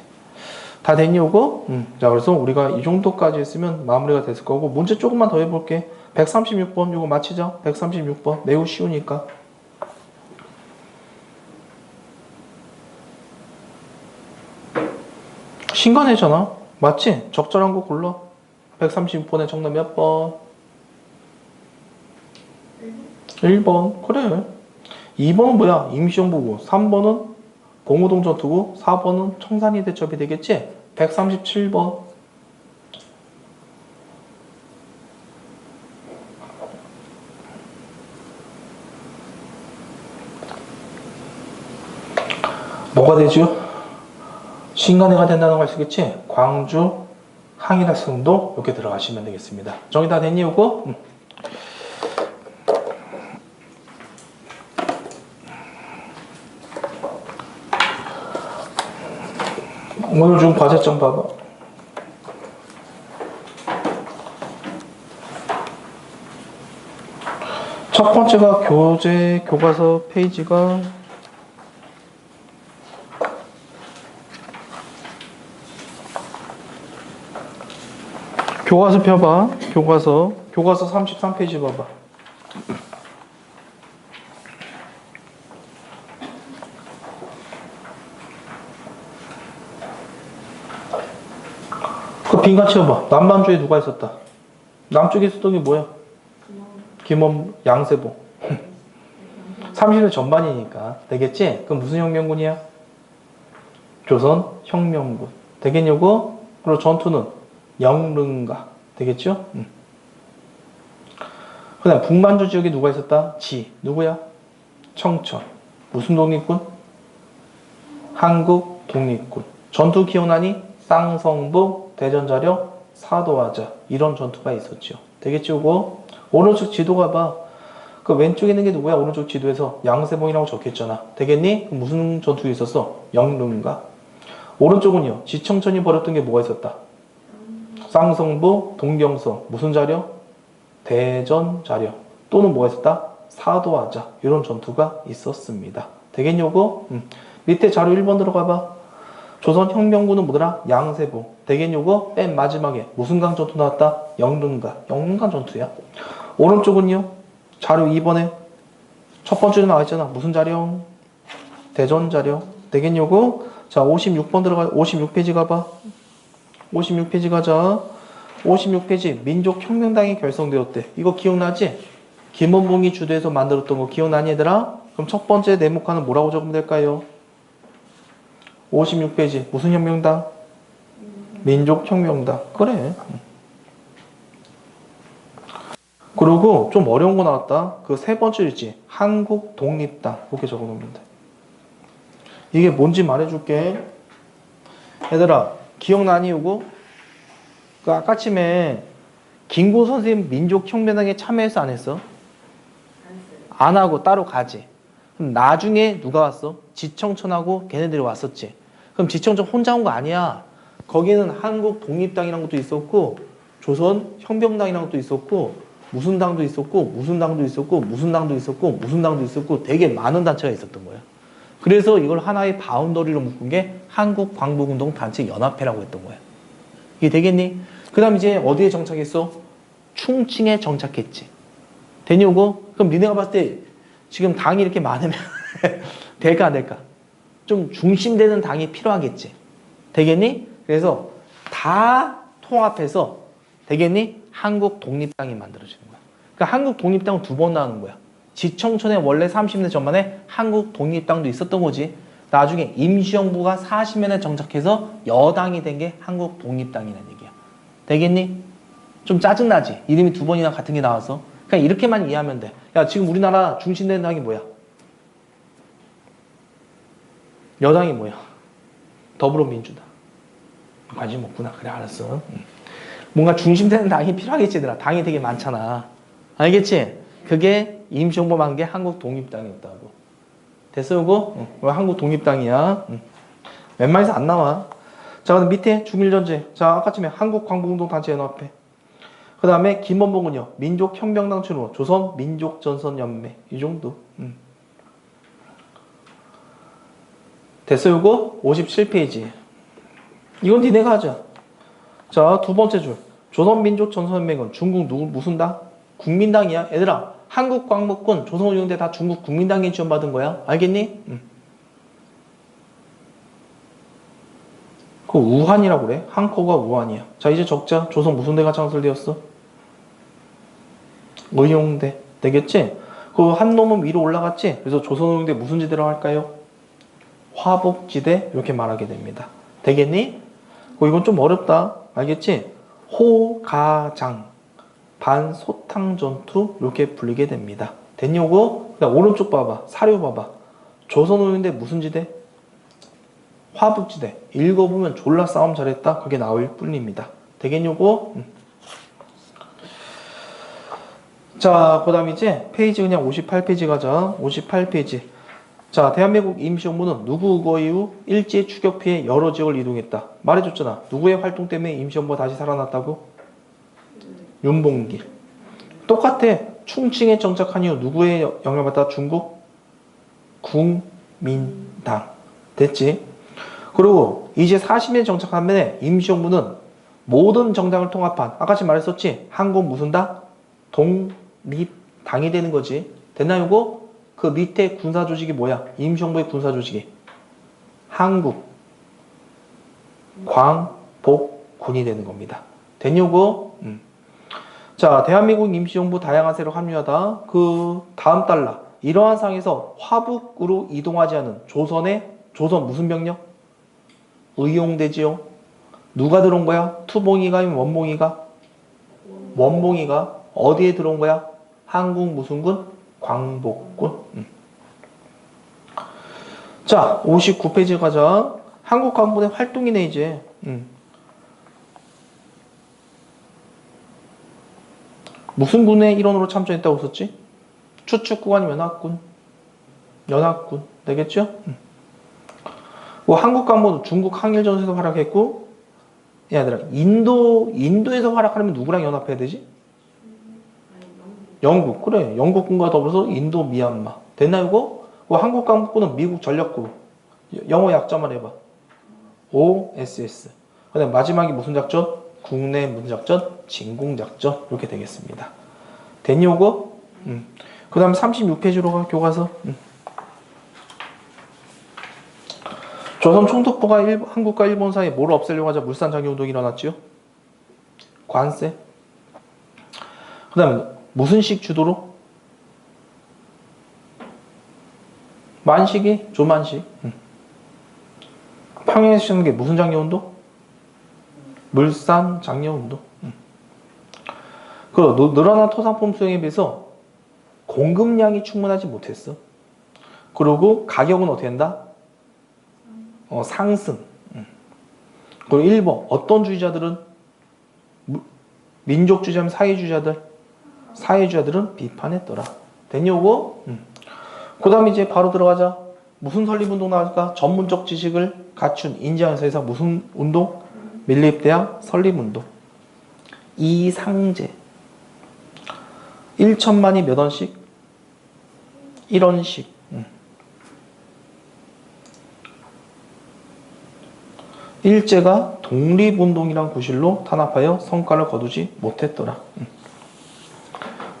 다 됐니 요거? 자, 그래서 우리가 이 정도까지 했으면 마무리가 됐을 거고 문제 조금만 더 해볼게. 136번 요거 맞히죠? 136번 매우 쉬우니까. 신간회잖아. 맞지? 적절한 거 골라. 136번에 정답 몇 번? 1번. 그래. 2번은 뭐야? 임시정부고. 3번은 봉오동 전투고. 4번은 청산리 대첩이 되겠지? 137번. 뭐가 되죠? 신간회가 된다는 거 아시겠지? 광주, 항일학생도 이렇게 들어가시면 되겠습니다. 정리 다 됐니, 요거? 오늘 준 과제점 봐봐. 첫 번째가 교재, 교과서 페이지가 교과서 펴봐. 교과서 33페이지 봐봐. 그 빈칸 채워봐. 남반주에 누가 있었다? 남쪽에 있었던 게 뭐야? 김원, 양세봉. 30년 전반이니까 되겠지? 그럼 무슨 혁명군이야? 조선 혁명군. 되겠냐고? 그리고 전투는 영릉가. 되겠죠? 그 다음 북만주 지역에 누가 있었다? 지. 누구야? 청천. 무슨 독립군? 한국 독립군. 전투 기억나니? 쌍성부, 대전자력, 사도하자. 이런 전투가 있었죠. 되겠죠? 그거? 오른쪽 지도 가봐. 그 왼쪽에 있는 게 누구야? 오른쪽 지도에서 양세봉이라고 적혀있잖아. 되겠니? 무슨 전투가 있었어? 영릉가. 오른쪽은요. 지청천이 벌였던 게 뭐가 있었다? 쌍성부, 동경성. 무슨 자력? 대전 자력. 또는 뭐가 있었다? 사도하자. 이런 전투가 있었습니다. 되겠냐고? 밑에 자료 1번 들어가봐. 조선 혁명군은 뭐더라? 양세봉. 되겠냐고? 맨 마지막에 무슨 강 전투 나왔다? 영릉가. 영릉강 전투야. 오른쪽은요. 자료 2번에 첫 번째로 나와있잖아. 무슨 자령? 대전 자령. 되겠냐고? 자, 56번 들어가. 56페이지 가봐. 56페이지 가자. 56페이지 민족혁명당이 결성되었대. 이거 기억나지? 김원봉이 주도해서 만들었던 거 기억나니 얘들아? 그럼 첫 번째 네모칸은 뭐라고 적으면 될까요? 56페이지 무슨 혁명당? 민족혁명당. 그래. 그리고 좀 어려운 거 나왔다. 그 세 번째 있지. 한국독립당. 이렇게 적어놓으면 돼. 이게 뭔지 말해줄게. 얘들아 기억나니 이거? 그 아까쯤에 김구 선생님 민족혁명당에 참여해서 안 했어? 안 하고 따로 가지. 그럼 나중에 누가 왔어? 지청천하고 걔네들이 왔었지. 그럼 지청천 혼자 온 거 아니야. 거기는 한국독립당이라는 것도 있었고 조선혁명당이라는 것도 있었고 무슨 당도 있었고 무슨 당도 있었고 무슨 당도 있었고 무슨 당도 있었고 되게 많은 단체가 있었던 거야. 그래서 이걸 하나의 바운더리로 묶은 게 한국광복운동 단체 연합회라고 했던 거야. 이게 되겠니? 그 다음 이제 어디에 정착했어? 충칭에 정착했지. 되냐고? 그럼 니네가 봤을 때 지금 당이 이렇게 많으면 될까 안 될까? 좀 중심되는 당이 필요하겠지. 되겠니? 그래서 다 통합해서 되겠니? 한국독립당이 만들어지는 거야. 그러니까 한국독립당은 두 번 나오는 거야. 지청천에 원래 30년 전만에 한국독립당도 있었던 거지. 나중에 임시정부가 40년에 정착해서 여당이 된 게 한국독립당이라는 얘기야. 되겠니? 좀 짜증나지? 이름이 두 번이나 같은 게 나와서. 그냥 이렇게만 이해하면 돼. 야, 지금 우리나라 중심되는 당이 뭐야? 여당이 뭐야? 더불어민주당. 관심 없구나. 그래, 알았어. 뭔가 중심되는 당이 필요하겠지, 얘들아. 당이 되게 많잖아. 알겠지? 그게 임시정부 한 게 한국독립당이었다고. 됐어, 이거? 한국독립당이야. 웬만해서 안 나와. 자, 그럼 밑에 중일전쟁. 자, 아까쯤에 한국광복운동단체연합회. 그 다음에 김원봉은요. 민족혁명당 출로 조선민족전선연맹. 이 정도. 됐어, 이거? 57페이지. 이건 니네가 하자. 자, 두 번째 줄. 조선민족전선연맹은 중국 누구, 무슨 당? 국민당이야. 얘들아, 한국광복군, 조선운용대 다 중국 국민당에 지원받은 거야. 알겠니? 그 우한이라고 그래. 한커가 우한이야. 자, 이제 적자. 조선 무슨 대가 창설되었어? 의용대. 되겠지? 그 한 놈은 위로 올라갔지? 그래서 조선운용대 무슨 지대라고 할까요? 화북지대. 이렇게 말하게 됩니다. 되겠니? 이건 좀 어렵다. 알겠지? 호가장. 반소탕전투. 이렇게 불리게 됩니다. 됐냐고? 오른쪽 봐봐. 사료 봐봐. 조선운용대 무슨 지대? 화북지대. 읽어보면 졸라 싸움 잘했다. 그게 나올 뿐입니다. 되겠냐고? 자, 그 다음 이제 페이지 그냥 58페이지 가자. 58페이지. 자, 대한민국 임시정부는 누구 의거 이후 일제 추격 피해 여러 지역을 이동했다. 말해줬잖아. 누구의 활동 때문에 임시정부가 다시 살아났다고? 윤봉길. 똑같아. 충칭에 정착한 이후 누구의 영향을 받다? 중국? 국민당. 됐지? 그리고 이제 40년 정착하면 임시정부는 모든 정당을 통합한, 아까 지금 말했었지? 한국 무슨 당? 독립당이 되는 거지. 됐나 요거? 그 밑에 군사조직이 뭐야? 임시정부의 군사조직이 한국 광복군이 되는 겁니다. 됐냐고? 자, 대한민국 임시정부 다양한 세력 합류하다. 그 다음 달라. 이러한 상황에서 화북으로 이동하지 않은 조선 무슨 병력? 의용대지요. 누가 들어온 거야? 투봉이가 아니면 원봉이가? 원봉이가 어디에 들어온 거야? 한국 무슨 군? 광복군. 자, 59페이지 가자. 한국 광복군의 활동이네 이제. 무슨 군의 일원으로 참전했다고 썼지? 추축군 아니면 연합군? 연합군. 되겠죠? 한국 광복은 중국 항일전에서 활약했고, 얘들아, 인도에서 활약하려면 누구랑 연합해야 되지? 영국. 그래. 영국군과 더불어서 인도, 미얀마. 됐나 이거? 한국 광복군은 미국 전력구. 영어 약자만 해봐. OSS. 그다음 마지막이 무슨 작전? 국내 무슨 작전? 진공작전. 이렇게 되겠습니다. 됐니 이거? 그 다음 36페이지로 가, 교과서. 조선 총독부가 한국과 일본 사이에 뭐를 없애려고 하자 물산 장려운동이 일어났지요? 관세. 그 다음에 무슨 식 주도로? 만식이? 조만식. 평양에서 시작한 게 무슨 장려운동? 물산 장려운동. 그 늘어난 토상품 수용에 비해서 공급량이 충분하지 못했어. 그리고 가격은 어떻게 된다? 상승. 그리고 일본 어떤 주의자들은 민족주의자면 사회주의자들은 비판했더라. 됐냐고? 그 다음에 이제 바로 들어가자. 무슨 설립운동 나올까? 전문적 지식을 갖춘 인재한사에서 무슨 운동? 밀립대학 설립운동. 이상제. 1천만이 몇 원씩? 1원씩. 일제가 독립운동이란 구실로 탄압하여 성과를 거두지 못했더라.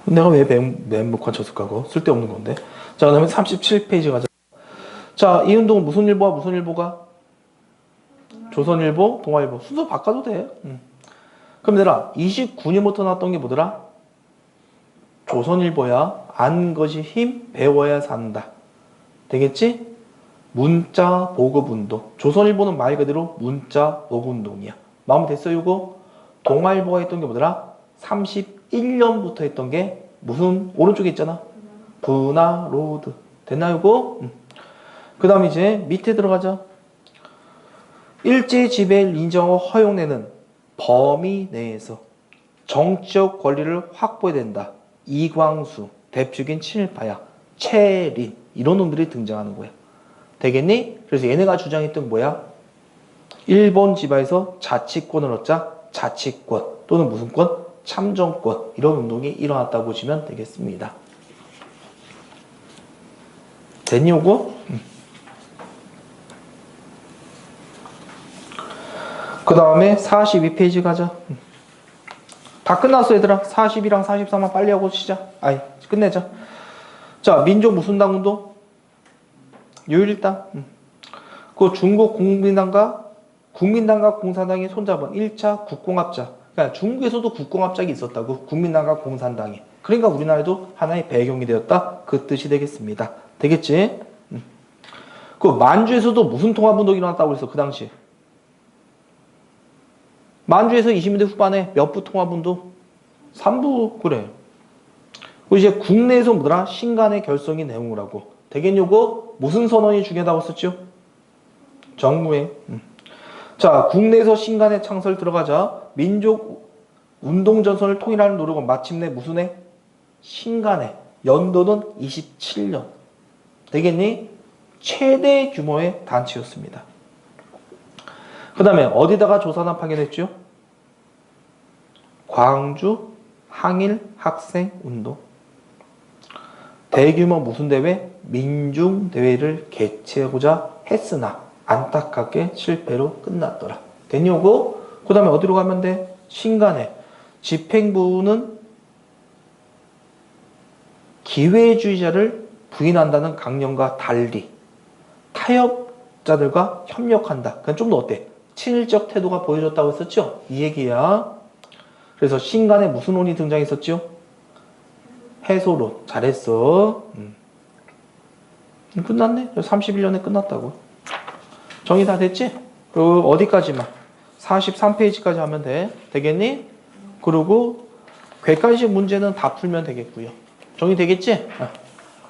내가 왜 멘목한 쳤을까? 쓸데없는 건데. 자, 그 다음에 37페이지 가자. 자, 이 운동은 무슨 일보와 무슨 일보가? 조선일보, 동아일보. 순서 바꿔도 돼. 그럼 얘들아, 29년부터 나왔던 게 뭐더라? 조선일보야. 안 것이 힘, 배워야 산다. 되겠지? 문자 보급운동. 조선일보는 말 그대로 문자 보급운동이야. 마음 됐어 이거? 동아일보가 했던 게 뭐더라? 31년부터 했던 게 무슨 오른쪽에 있잖아. 분화로드. 됐나 이거? 그 다음 이제 밑에 들어가자. 일제 지배를 인정하고 허용되는 범위 내에서 정치적 권리를 확보해야 된다. 이광수, 대표적인 친일파야. 채린 이런 놈들이 등장하는 거야. 되겠니? 그래서 얘네가 주장했던 뭐야? 일본 지배에서 자치권을 얻자. 자치권 또는 무슨 권? 참정권. 이런 운동이 일어났다고 보시면 되겠습니다. 됐니 요거? 그 다음에 42페이지 가자. 다 끝났어 얘들아. 40이랑 43만 빨리 하고 시작. 끝내자. 자, 민족 무슨 당 운동? 유일당. 그 중국 국민당과 공산당이 손잡은 1차 국공합작. 그러니까 중국에서도 국공합작이 있었다고. 국민당과 공산당이. 그러니까 우리나라에도 하나의 배경이 되었다. 그 뜻이 되겠습니다. 되겠지? 그 만주에서도 무슨 통합운동이 일어났다고 그랬어 그 당시. 만주에서 20년대 후반에 몇 부 통합운동? 3부. 그래. 그 이제 국내에서 뭐더라? 신간의 결성이 내용을 하고. 되겠냐고? 무슨 선언이 중요하다고 썼죠? 정무회. 자, 국내에서 신간의 창설 들어가자. 민족 운동 전선을 통일하는 노력은 마침내 무슨 해? 신간해. 연도는 27년. 되겠니? 최대 규모의 단체였습니다. 그 다음에 어디다가 조사단 파견했죠? 광주 항일 학생 운동. 대규모 무슨 대회? 민중 대회를 개최하고자 했으나 안타깝게 실패로 끝났더라. 됐냐고? 그 다음에 어디로 가면 돼? 신간해. 집행부는 기회주의자를 부인한다는 강령과 달리 타협자들과 협력한다. 그냥 좀 더 어때? 친일적 태도가 보여줬다고 했었죠? 이 얘기야. 그래서 신간에 무슨 논이 등장했었죠? 해소론. 잘했어. 끝났네? 31년에 끝났다고. 정리 다 됐지? 그리고 어디까지만? 43페이지까지 하면 돼. 되겠니? 그리고 객관식 문제는 다 풀면 되겠고요. 정리 되겠지?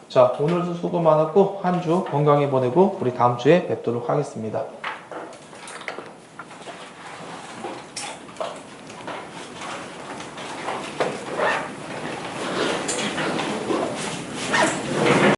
자, 오늘도 수고 많았고 한 주 건강히 보내고 우리 다음 주에 뵙도록 하겠습니다.